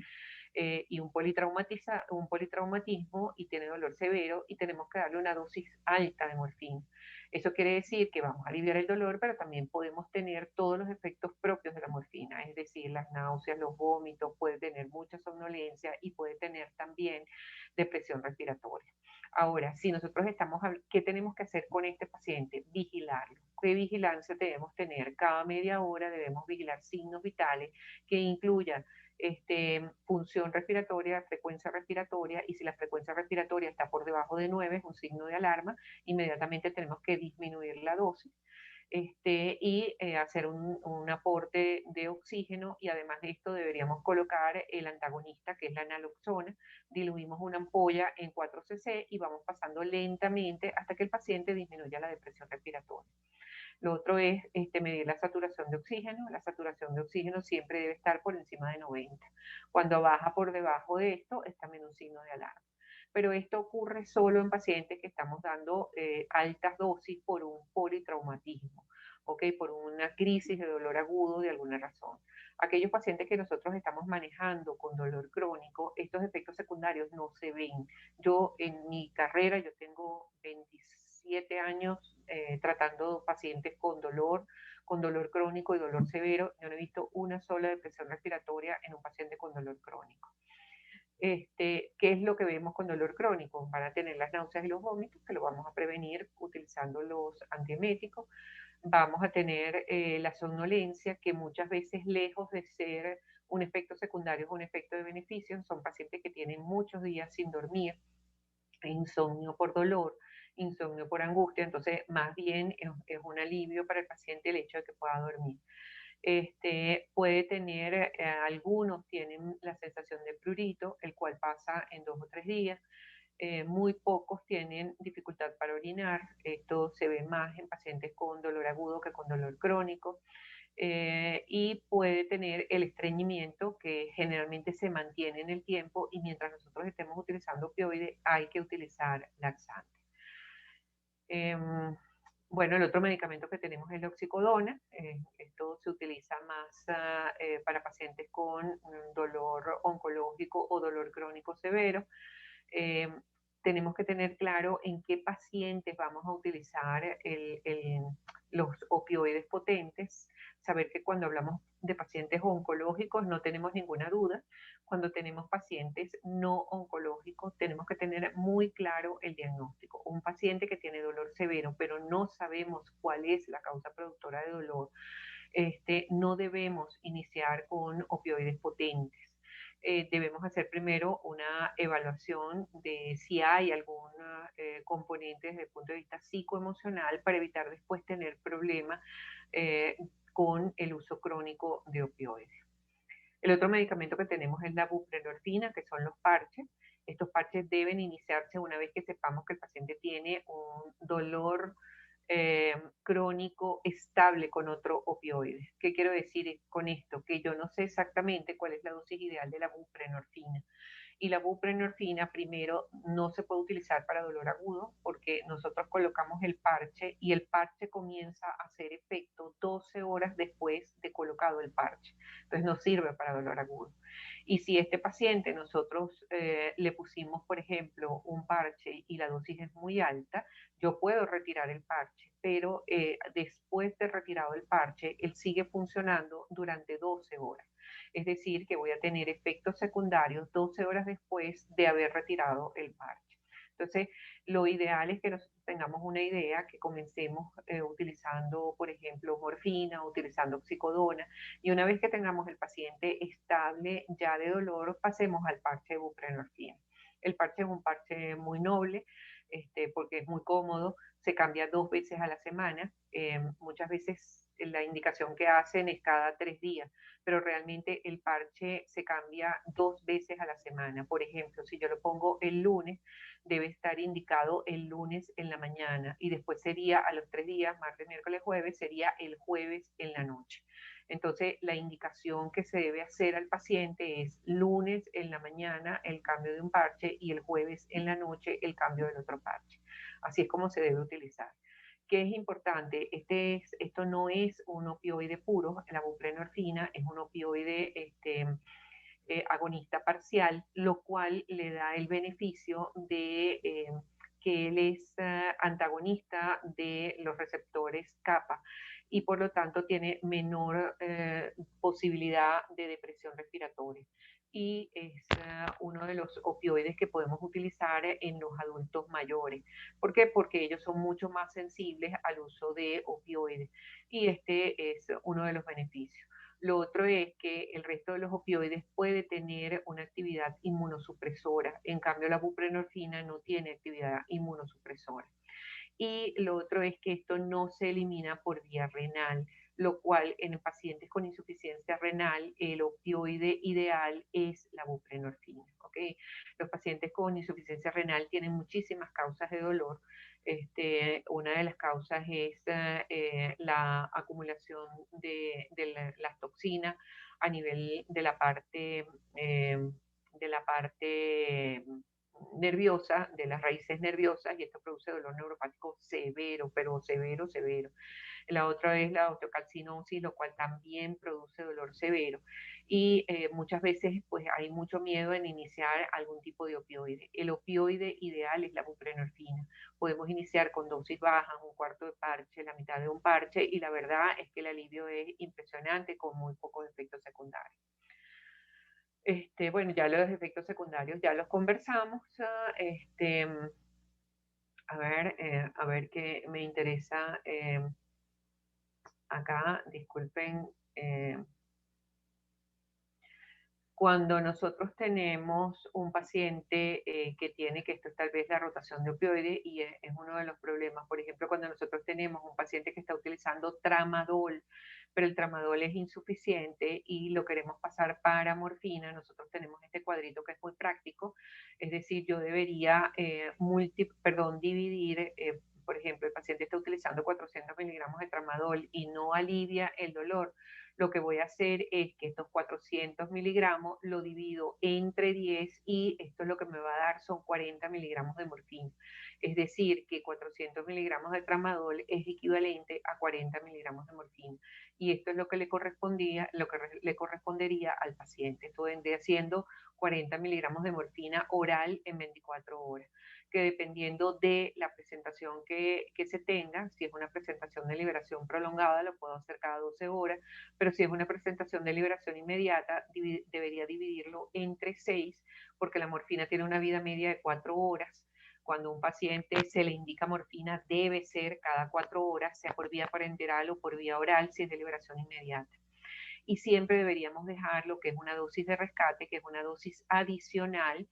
y un politraumatismo y tiene dolor severo y tenemos que darle una dosis alta de morfina. Eso quiere decir que vamos a aliviar el dolor, pero también podemos tener todos los efectos propios de la morfina, es decir, las náuseas, los vómitos, puede tener mucha somnolencia y puede tener también depresión respiratoria. Ahora, si nosotros ¿qué tenemos que hacer con este paciente? Vigilarlo. ¿Qué vigilancia debemos tener? Cada media hora debemos vigilar signos vitales que incluyan función respiratoria, frecuencia respiratoria, y si la frecuencia respiratoria está por debajo de 9 es un signo de alarma, inmediatamente tenemos que disminuir la dosis y hacer un aporte de oxígeno, y además de esto deberíamos colocar el antagonista que es la naloxona. Diluimos una ampolla en 4 cc y vamos pasando lentamente hasta que el paciente disminuya la depresión respiratoria. Lo otro es medir la saturación de oxígeno. La saturación de oxígeno siempre debe estar por encima de 90. Cuando baja por debajo de esto, es también un signo de alarma. Pero esto ocurre solo en pacientes que estamos dando altas dosis por un politraumatismo, ¿ok? Por una crisis de dolor agudo de alguna razón. Aquellos pacientes que nosotros estamos manejando con dolor crónico, estos efectos secundarios no se ven. Yo en mi carrera, yo tengo 27 años tratando pacientes con dolor crónico y dolor severo. Yo no he visto una sola depresión respiratoria en un paciente con dolor crónico. ¿Qué es lo que vemos con dolor crónico? Van a tener las náuseas y los vómitos, que lo vamos a prevenir utilizando los antieméticos. Vamos a tener la somnolencia, que muchas veces, lejos de ser un efecto secundario, es un efecto de beneficio. Son pacientes que tienen muchos días sin dormir, insomnio por dolor, insomnio por angustia, entonces más bien es un alivio para el paciente el hecho de que pueda dormir. Puede tener, algunos tienen la sensación de prurito, el cual pasa en 2 o 3 días. Muy pocos tienen dificultad para orinar. Esto se ve más en pacientes con dolor agudo que con dolor crónico. y puede tener el estreñimiento que generalmente se mantiene en el tiempo y mientras nosotros estemos utilizando opioides hay que utilizar laxante. Em, bueno, el otro medicamento que tenemos es la oxicodona. Esto se utiliza más para pacientes con dolor oncológico o dolor crónico severo. Eh, Tenemos que tener claro en qué pacientes vamos a utilizar los opioides potentes, saber que cuando hablamos de pacientes oncológicos no tenemos ninguna duda, cuando tenemos pacientes no oncológicos tenemos que tener muy claro el diagnóstico. Un paciente que tiene dolor severo, pero no sabemos cuál es la causa productora de dolor, no debemos iniciar con opioides potentes. Debemos hacer primero una evaluación de si hay algún componente desde el punto de vista psicoemocional para evitar después tener problemas eh, con el uso crónico de opioides. El otro medicamento que tenemos es la buprenorfina, que son los parches. Estos parches deben iniciarse una vez que sepamos que el paciente tiene un dolor crónico estable con otro opioide. ¿Qué quiero decir con esto? Que yo no sé exactamente cuál es la dosis ideal de la buprenorfina. Y la buprenorfina primero no se puede utilizar para dolor agudo porque nosotros colocamos el parche y el parche comienza a hacer efecto 12 horas después de colocado el parche. Entonces no sirve para dolor agudo. Y si este paciente nosotros le pusimos, por ejemplo, un parche y la dosis es muy alta, yo puedo retirar el parche, pero después de retirado el parche, él sigue funcionando durante 12 horas. Es decir, que voy a tener efectos secundarios 12 horas después de haber retirado el parche. Entonces, lo ideal es que nosotros tengamos una idea, que comencemos utilizando, por ejemplo, morfina, utilizando oxicodona, y una vez que tengamos el paciente estable ya de dolor, pasemos al parche de buprenorfina. El parche es un parche muy noble, porque es muy cómodo, se cambia 2 veces a la semana, muchas veces la indicación que hacen es cada 3 días, pero realmente el parche se cambia 2 veces a la semana. Por ejemplo, si yo lo pongo el lunes, debe estar indicado el lunes en la mañana y después sería a los 3 días, martes, miércoles, jueves, sería el jueves en la noche. Entonces, la indicación que se debe hacer al paciente es lunes en la mañana el cambio de un parche y el jueves en la noche el cambio del otro parche. Así es como se debe utilizar. ¿Qué es importante? Esto no es un opioide puro, la buprenorfina es un opioide agonista parcial, lo cual le da el beneficio de que él es antagonista de los receptores kappa y por lo tanto tiene menor posibilidad de depresión respiratoria. Y es uno de los opioides que podemos utilizar en los adultos mayores. ¿Por qué? Porque ellos son mucho más sensibles al uso de opioides y este es uno de los beneficios. Lo otro es que el resto de los opioides puede tener una actividad inmunosupresora, en cambio la buprenorfina no tiene actividad inmunosupresora. Y lo otro es que esto no se elimina por vía renal, lo cual en pacientes con insuficiencia renal el opioide ideal es la buprenorfina. ¿Okay? Los pacientes con insuficiencia renal tienen muchísimas causas de dolor. Una de las causas es la acumulación de las toxinas a nivel de la parte nerviosa, de las raíces nerviosas, y esto produce dolor neuropático severo, pero severo, severo. La otra es la osteocalcinosis, lo cual también produce dolor severo. Y muchas veces pues hay mucho miedo en iniciar algún tipo de opioide. El opioide ideal es la buprenorfina. Podemos iniciar con dosis bajas, un cuarto de parche, la mitad de un parche, y la verdad es que el alivio es impresionante con muy pocos efectos secundarios. Bueno, ya los efectos secundarios ya los conversamos. A ver qué me interesa acá, disculpen. Cuando nosotros tenemos un paciente que tiene, que esto es tal vez la rotación de opioides y es uno de los problemas, por ejemplo, cuando nosotros tenemos un paciente que está utilizando tramadol, pero el tramadol es insuficiente y lo queremos pasar para morfina, nosotros tenemos este cuadrito que es muy práctico, es decir, yo debería dividir, por ejemplo, el paciente está utilizando 400 miligramos de tramadol y no alivia el dolor, lo que voy a hacer es que estos 400 miligramos lo divido entre 10 y esto es lo que me va a dar son 40 miligramos de morfina. Es decir, que 400 miligramos de tramadol es equivalente a 40 miligramos de morfina. Y esto es lo que le correspondía, lo que le correspondería al paciente. Esto vendría siendo 40 miligramos de morfina oral en 24 horas, que dependiendo de la presentación que se tenga, si es una presentación de liberación prolongada, lo puedo hacer cada 12 horas, pero si es una presentación de liberación inmediata, debería dividirlo entre 6, porque la morfina tiene una vida media de 4 horas. Cuando a un paciente se le indica morfina, debe ser cada 4 horas, sea por vía parenteral o por vía oral, si es de liberación inmediata. Y siempre deberíamos dejar lo que es una dosis de rescate, que es una dosis adicional,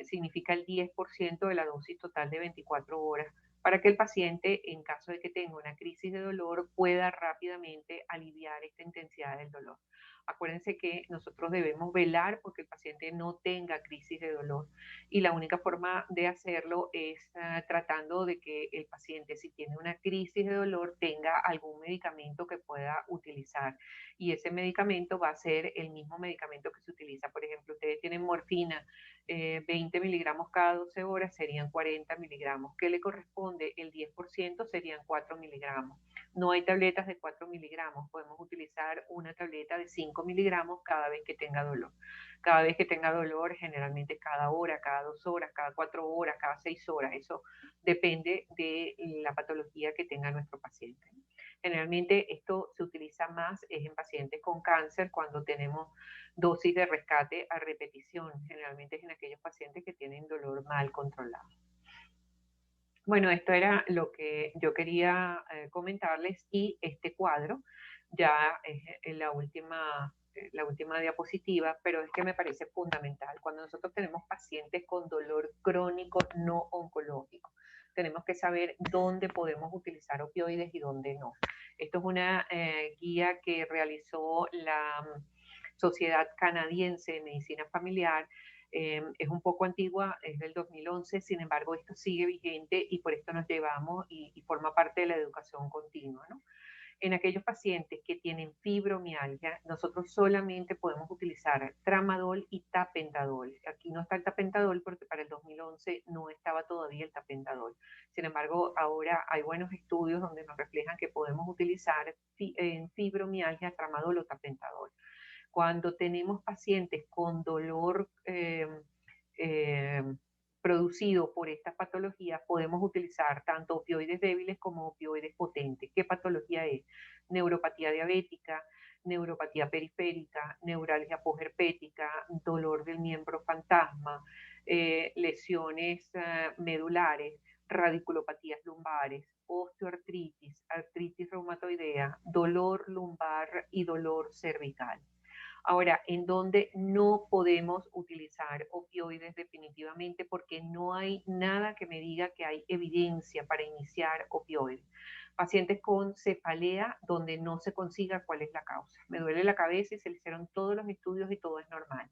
significa el 10% de la dosis total de 24 horas, para que el paciente, en caso de que tenga una crisis de dolor, pueda rápidamente aliviar esta intensidad del dolor. Acuérdense que nosotros debemos velar porque el paciente no tenga crisis de dolor y la única forma de hacerlo es tratando de que el paciente, si tiene una crisis de dolor, tenga algún medicamento que pueda utilizar y ese medicamento va a ser el mismo medicamento que se utiliza. Por ejemplo, ustedes tienen morfina, 20 miligramos cada 12 horas serían 40 miligramos. ¿Qué le corresponde? El 10% serían 4 miligramos. No hay tabletas de 4 miligramos, podemos utilizar una tableta de 5 miligramos cada vez que tenga dolor. Cada vez que tenga dolor, generalmente cada hora, cada 2 horas, cada 4 horas, cada 6 horas. Eso depende de la patología que tenga nuestro paciente. Generalmente esto se utiliza más es en pacientes con cáncer cuando tenemos dosis de rescate a repetición. Generalmente es en aquellos pacientes que tienen dolor mal controlado. Bueno, esto era lo que yo quería comentarles y este cuadro ya es la última diapositiva, pero es que me parece fundamental. Cuando nosotros tenemos pacientes con dolor crónico no oncológico, tenemos que saber dónde podemos utilizar opioides y dónde no. Esto es una guía que realizó la Sociedad Canadiense de Medicina Familiar. Es un poco antigua, es del 2011, sin embargo esto sigue vigente y por esto nos llevamos y forma parte de la educación continua, ¿no? En aquellos pacientes que tienen fibromialgia, nosotros solamente podemos utilizar tramadol y tapentadol. Aquí no está el tapentadol porque para el 2011 no estaba todavía el tapentadol. Sin embargo, ahora hay buenos estudios donde nos reflejan que podemos utilizar en fibromialgia tramadol o tapentadol. Cuando tenemos pacientes con dolor eh, producido por estas patologías, podemos utilizar tanto opioides débiles como opioides potentes. ¿Qué patología es? Neuropatía diabética, neuropatía periférica, neuralgia posherpética, dolor del miembro fantasma, lesiones medulares, radiculopatías lumbares, osteoartritis, artritis reumatoidea, dolor lumbar y dolor cervical. Ahora, en donde no podemos utilizar opioides definitivamente porque no hay nada que me diga que hay evidencia para iniciar opioides. Pacientes con cefalea donde no se consiga cuál es la causa. Me duele la cabeza y se le hicieron todos los estudios y todo es normal.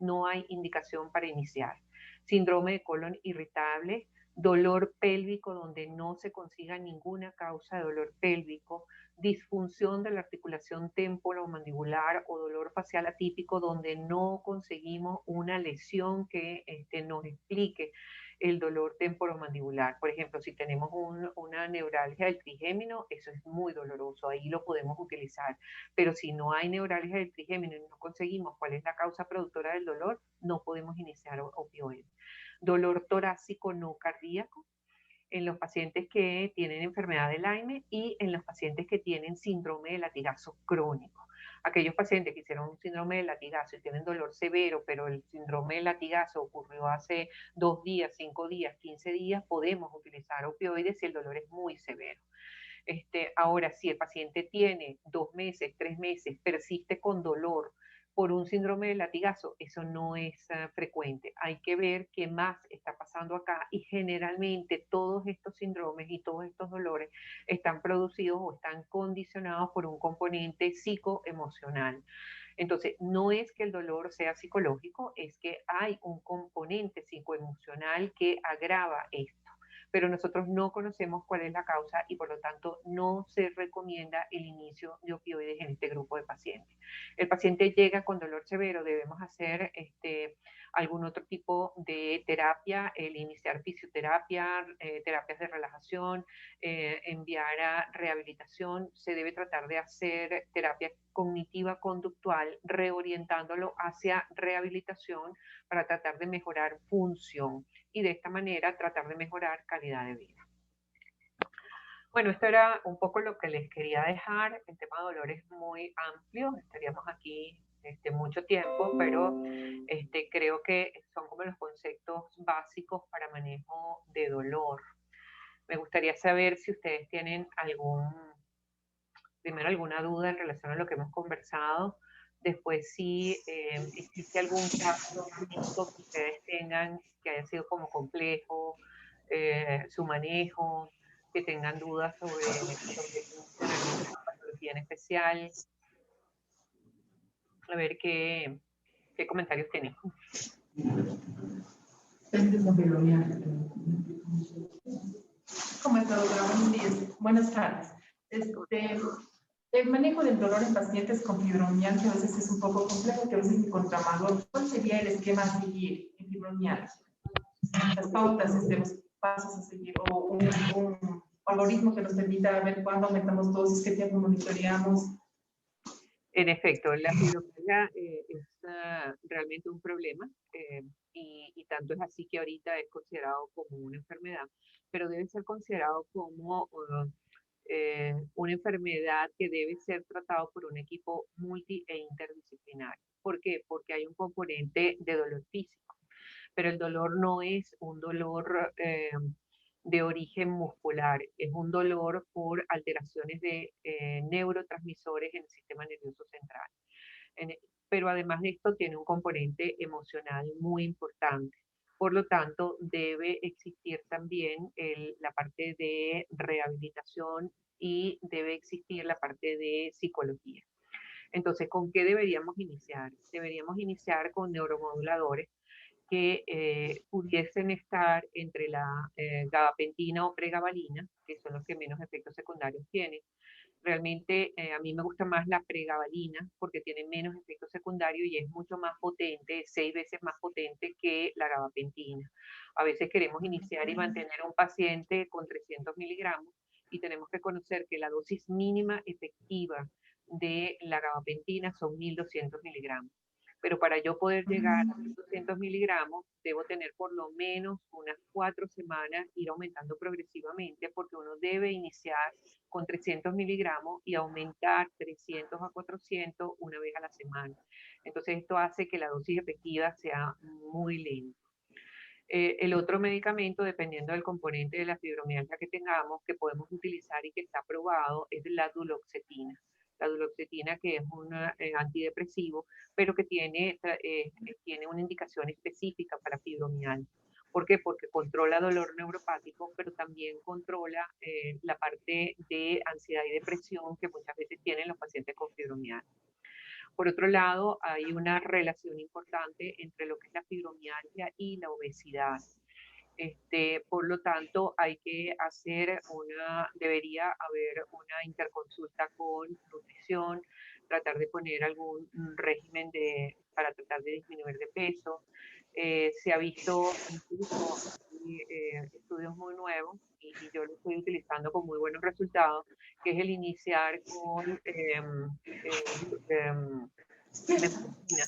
No hay indicación para iniciar. Síndrome de colon irritable, dolor pélvico donde no se consiga ninguna causa de dolor pélvico, disfunción de la articulación temporomandibular o dolor facial atípico donde no conseguimos una lesión que nos explique el dolor temporomandibular. Por ejemplo, si tenemos una neuralgia del trigémino, eso es muy doloroso, ahí lo podemos utilizar. Pero si no hay neuralgia del trigémino y no conseguimos cuál es la causa productora del dolor, no podemos iniciar opioides. Dolor torácico no cardíaco, en los pacientes que tienen enfermedad de Lyme y en los pacientes que tienen síndrome de latigazo crónico. Aquellos pacientes que hicieron un síndrome de latigazo y tienen dolor severo, pero el síndrome de latigazo ocurrió hace 2 días, 5 días, 15 días, podemos utilizar opioides si el dolor es muy severo. Ahora, si el paciente tiene 2 meses, 3 meses, persiste con dolor por un síndrome de latigazo, eso no es frecuente. Hay que ver qué más está pasando acá y generalmente todos estos síndromes y todos estos dolores están producidos o están condicionados por un componente psicoemocional. Entonces, no es que el dolor sea psicológico, es que hay un componente psicoemocional que agrava esto. pero nosotros no conocemos cuál es la causa y por lo tanto no se recomienda el inicio de opioides en este grupo de pacientes. El paciente llega con dolor severo, debemos hacer algún otro tipo de terapia, el iniciar fisioterapia, terapias de relajación, enviar a rehabilitación. Se debe tratar de hacer terapia cognitiva conductual, reorientándolo hacia rehabilitación para tratar de mejorar función y de esta manera tratar de mejorar calidad de vida. Bueno, esto era un poco lo que les quería dejar. El tema de dolor es muy amplio, estaríamos aquí mucho tiempo, pero creo que son como los conceptos básicos para manejo de dolor. Me gustaría saber si ustedes tienen primero alguna duda en relación a lo que hemos conversado, después si existe algún caso clínico que ustedes tengan que haya sido como complejo, su manejo, que tengan dudas sobre alguna patología en especial, a ver qué comentarios tienen. ¿Cómo está, doctora? Buenos días. Buenas tardes. El manejo del dolor en pacientes con fibromialgia a veces es un poco complejo, que a veces encontramos. ¿Cuál sería el esquema a seguir en fibromialgia? Las pautas, los pasos a seguir, o un algoritmo que nos permita ver cuándo aumentamos dosis, qué tiempo monitoreamos. En efecto, la fibromialgia es realmente un problema y tanto es así que ahorita es considerado como una enfermedad, pero debe ser considerado como una enfermedad que debe ser tratado por un equipo multi e interdisciplinario. ¿Por qué? Porque hay un componente de dolor físico, pero el dolor no es un dolor de origen muscular, es un dolor por alteraciones de neurotransmisores en el sistema nervioso central. Pero además de esto tiene un componente emocional muy importante. Por lo tanto, debe existir también la parte de rehabilitación y debe existir la parte de psicología. Entonces, ¿con qué deberíamos iniciar? Deberíamos iniciar con neuromoduladores que pudiesen estar entre la gabapentina o pregabalina, que son los que menos efectos secundarios tienen. Realmente a mí me gusta más la pregabalina porque tiene menos efectos secundarios y es mucho más potente, 6 veces más potente que la gabapentina. A veces queremos iniciar y mantener a un paciente con 300 miligramos y tenemos que conocer que la dosis mínima efectiva de la gabapentina son 1200 miligramos. Pero para yo poder llegar a 1200 miligramos, debo tener por lo menos unas 4 semanas, ir aumentando progresivamente, porque uno debe iniciar con 300 miligramos y aumentar 300 a 400 una vez a la semana. Entonces esto hace que la dosis efectiva sea muy lenta. El otro medicamento, dependiendo del componente de la fibromialgia que tengamos, que podemos utilizar y que está aprobado, es la duloxetina. La duloxetina, que es un antidepresivo, pero que tiene una indicación específica para fibromialgia. ¿Por qué? Porque controla dolor neuropático, pero también controla la parte de ansiedad y depresión que muchas veces tienen los pacientes con fibromialgia. Por otro lado, hay una relación importante entre lo que es la fibromialgia y la obesidad. Por lo tanto, debería haber una interconsulta con nutrición, tratar de poner algún régimen para tratar de disminuir de peso. Se ha visto incluso estudios muy nuevos y yo lo estoy utilizando con muy buenos resultados, que es el iniciar con metformina,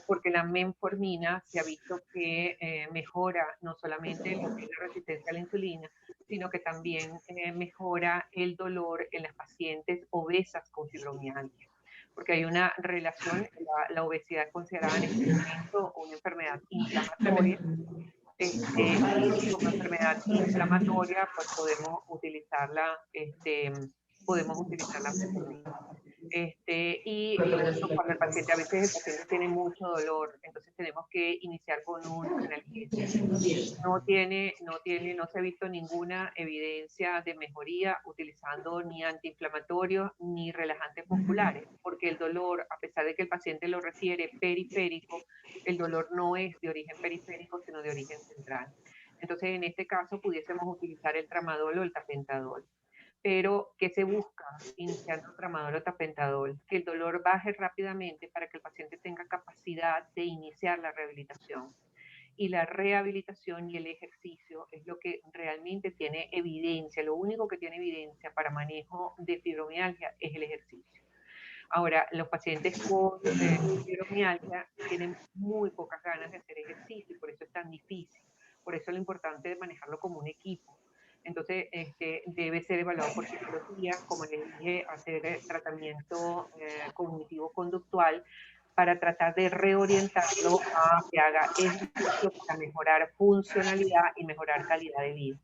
porque la metformina se ha visto que mejora no solamente lo que es la resistencia a la insulina, sino que también mejora el dolor en las pacientes obesas con fibromialgia, porque hay una relación, la obesidad es considerada en este momento una enfermedad inflamatoria, y como enfermedad inflamatoria, pues podemos utilizarla metformina. Incluso cuando a veces el paciente tiene mucho dolor, entonces tenemos que iniciar con un analgésico. No se ha visto ninguna evidencia de mejoría utilizando ni antiinflamatorios ni relajantes musculares, porque el dolor, a pesar de que el paciente lo refiere periférico, el dolor no es de origen periférico, sino de origen central. Entonces, en este caso, pudiésemos utilizar el tramadol o el tapentadol. Pero, ¿qué se busca iniciando tramadol o tapentadol? Que el dolor baje rápidamente para que el paciente tenga capacidad de iniciar la rehabilitación. Y la rehabilitación y el ejercicio es lo que realmente tiene evidencia, lo único que tiene evidencia para manejo de fibromialgia es el ejercicio. Ahora, los pacientes con fibromialgia tienen muy pocas ganas de hacer ejercicio y por eso es tan difícil. Por eso es lo importante de manejarlo como un equipo. Entonces, debe ser evaluado por psicología, como les dije, hacer tratamiento cognitivo-conductual para tratar de reorientarlo a que haga ejercicio para mejorar funcionalidad y mejorar calidad de vida.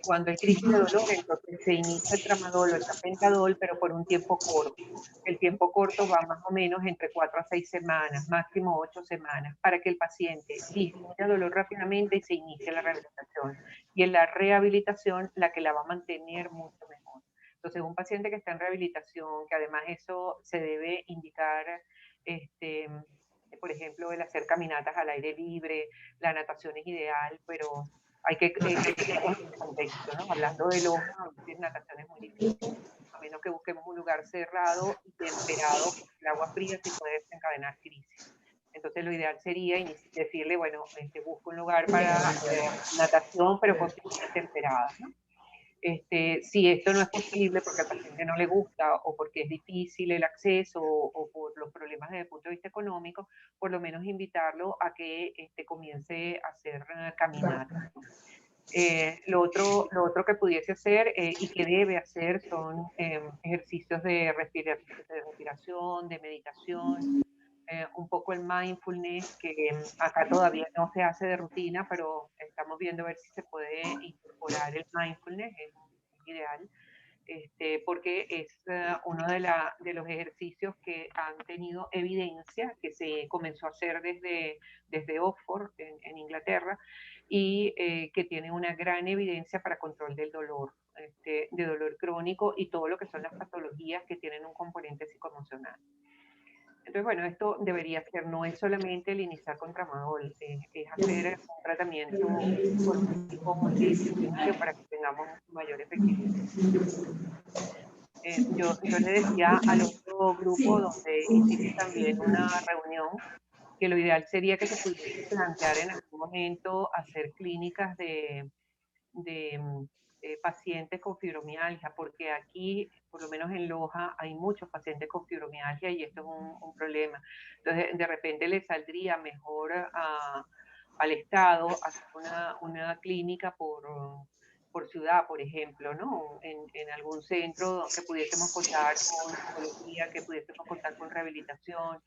Cuando hay crisis de dolor, entonces se inicia el tramadol o el tapentadol, pero por un tiempo corto. El tiempo corto va más o menos entre 4 a 6 semanas, máximo 8 semanas, para que el paciente disminuya dolor rápidamente y se inicie la rehabilitación. Y en la rehabilitación, la que la va a mantener mucho mejor. Entonces, un paciente que está en rehabilitación, que además eso se debe indicar, por ejemplo, el hacer caminatas al aire libre, la natación es ideal, pero hay que tener el contexto, ¿no? Hablando de Loja, natación es muy difícil, a menos que busquemos un lugar cerrado y temperado, porque el agua fría sí puede desencadenar crisis. Entonces lo ideal sería decirle, bueno, busca un lugar para natación, pero con piscinas temperadas, ¿no? Si esto no es posible porque al paciente no le gusta o porque es difícil el acceso o por los problemas desde el punto de vista económico, por lo menos invitarlo a que comience a hacer caminatas. Lo otro que pudiese hacer y que debe hacer son ejercicios de respiración, de meditación, un poco el mindfulness, que acá todavía no se hace de rutina, pero estamos viendo a ver si se puede incorporar el mindfulness, es ideal, porque es uno de los ejercicios que han tenido evidencia, que se comenzó a hacer desde Oxford, en Inglaterra, y que tiene una gran evidencia para control del dolor, de dolor crónico y todo lo que son las patologías que tienen un componente psicoemocional. Entonces, bueno, esto debería ser, no es solamente el iniciar con tramadol, es hacer un tratamiento multidisciplinario para que tengamos mayor efectividad. Yo le decía al otro grupo donde hicimos también una reunión que lo ideal sería que se pudiese plantear en algún momento hacer clínicas de pacientes con fibromialgia, porque aquí, por lo menos en Loja, hay muchos pacientes con fibromialgia y esto es un problema. Entonces, de repente le saldría mejor al Estado hacer una clínica por ciudad, por ejemplo, ¿no? En algún centro que pudiésemos contar con psicología, que pudiésemos contar con rehabilitación,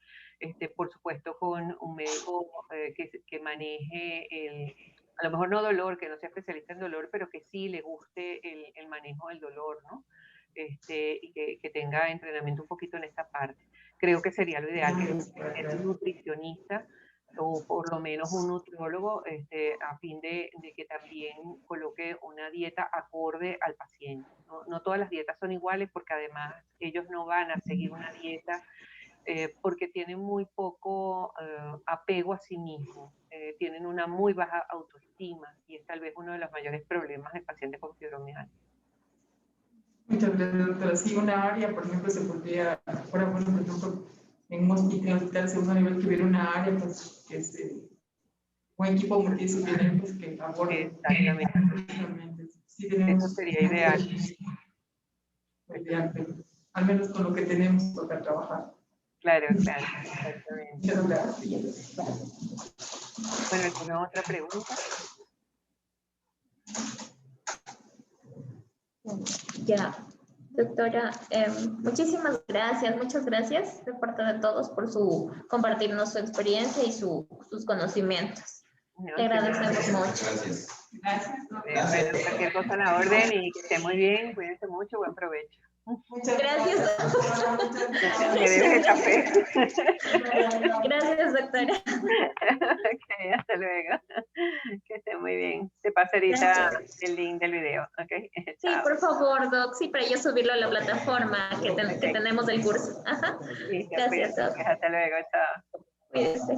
por supuesto con un médico que maneje a lo mejor no dolor, que no sea especialista en dolor, pero que sí le guste el manejo del dolor, ¿no? Y que tenga entrenamiento un poquito en esta parte. Creo que sería lo ideal que un nutricionista o por lo menos un nutriólogo, a fin de que también coloque una dieta acorde al paciente. No todas las dietas son iguales porque además ellos no van a seguir una dieta porque tienen muy poco apego a sí mismos, tienen una muy baja autoestima y es tal vez uno de los mayores problemas del paciente con fibromialgia. Muchas gracias, doctora. Sí, una área, por ejemplo, se podría, por ejemplo, en un hospital segundo nivel que hubiera una área, pues, que es un equipo multidisciplinario pues, que aborde. Exactamente. Sí, eso sería ideal. Al menos con lo que tenemos para trabajar. Claro, exactamente. Bueno, ¿alguna otra pregunta? Ya, doctora, muchísimas gracias, muchas gracias de parte de todos por compartirnos su experiencia y sus conocimientos. No, te agradecemos mucho. Gracias. Bueno, cualquier cosa a la orden y que esté muy bien, cuídense mucho, buen provecho. Muchas gracias. Me debes el café. Gracias, doctora. Ok, hasta luego. Que esté muy bien. Te paso ahorita el link del video, ¿ok? Sí, por favor, Doc. Sí, para yo subirlo a la plataforma que tenemos del curso. Ajá. Listo, Gracias, Doc. hasta luego, chao. Cuídese.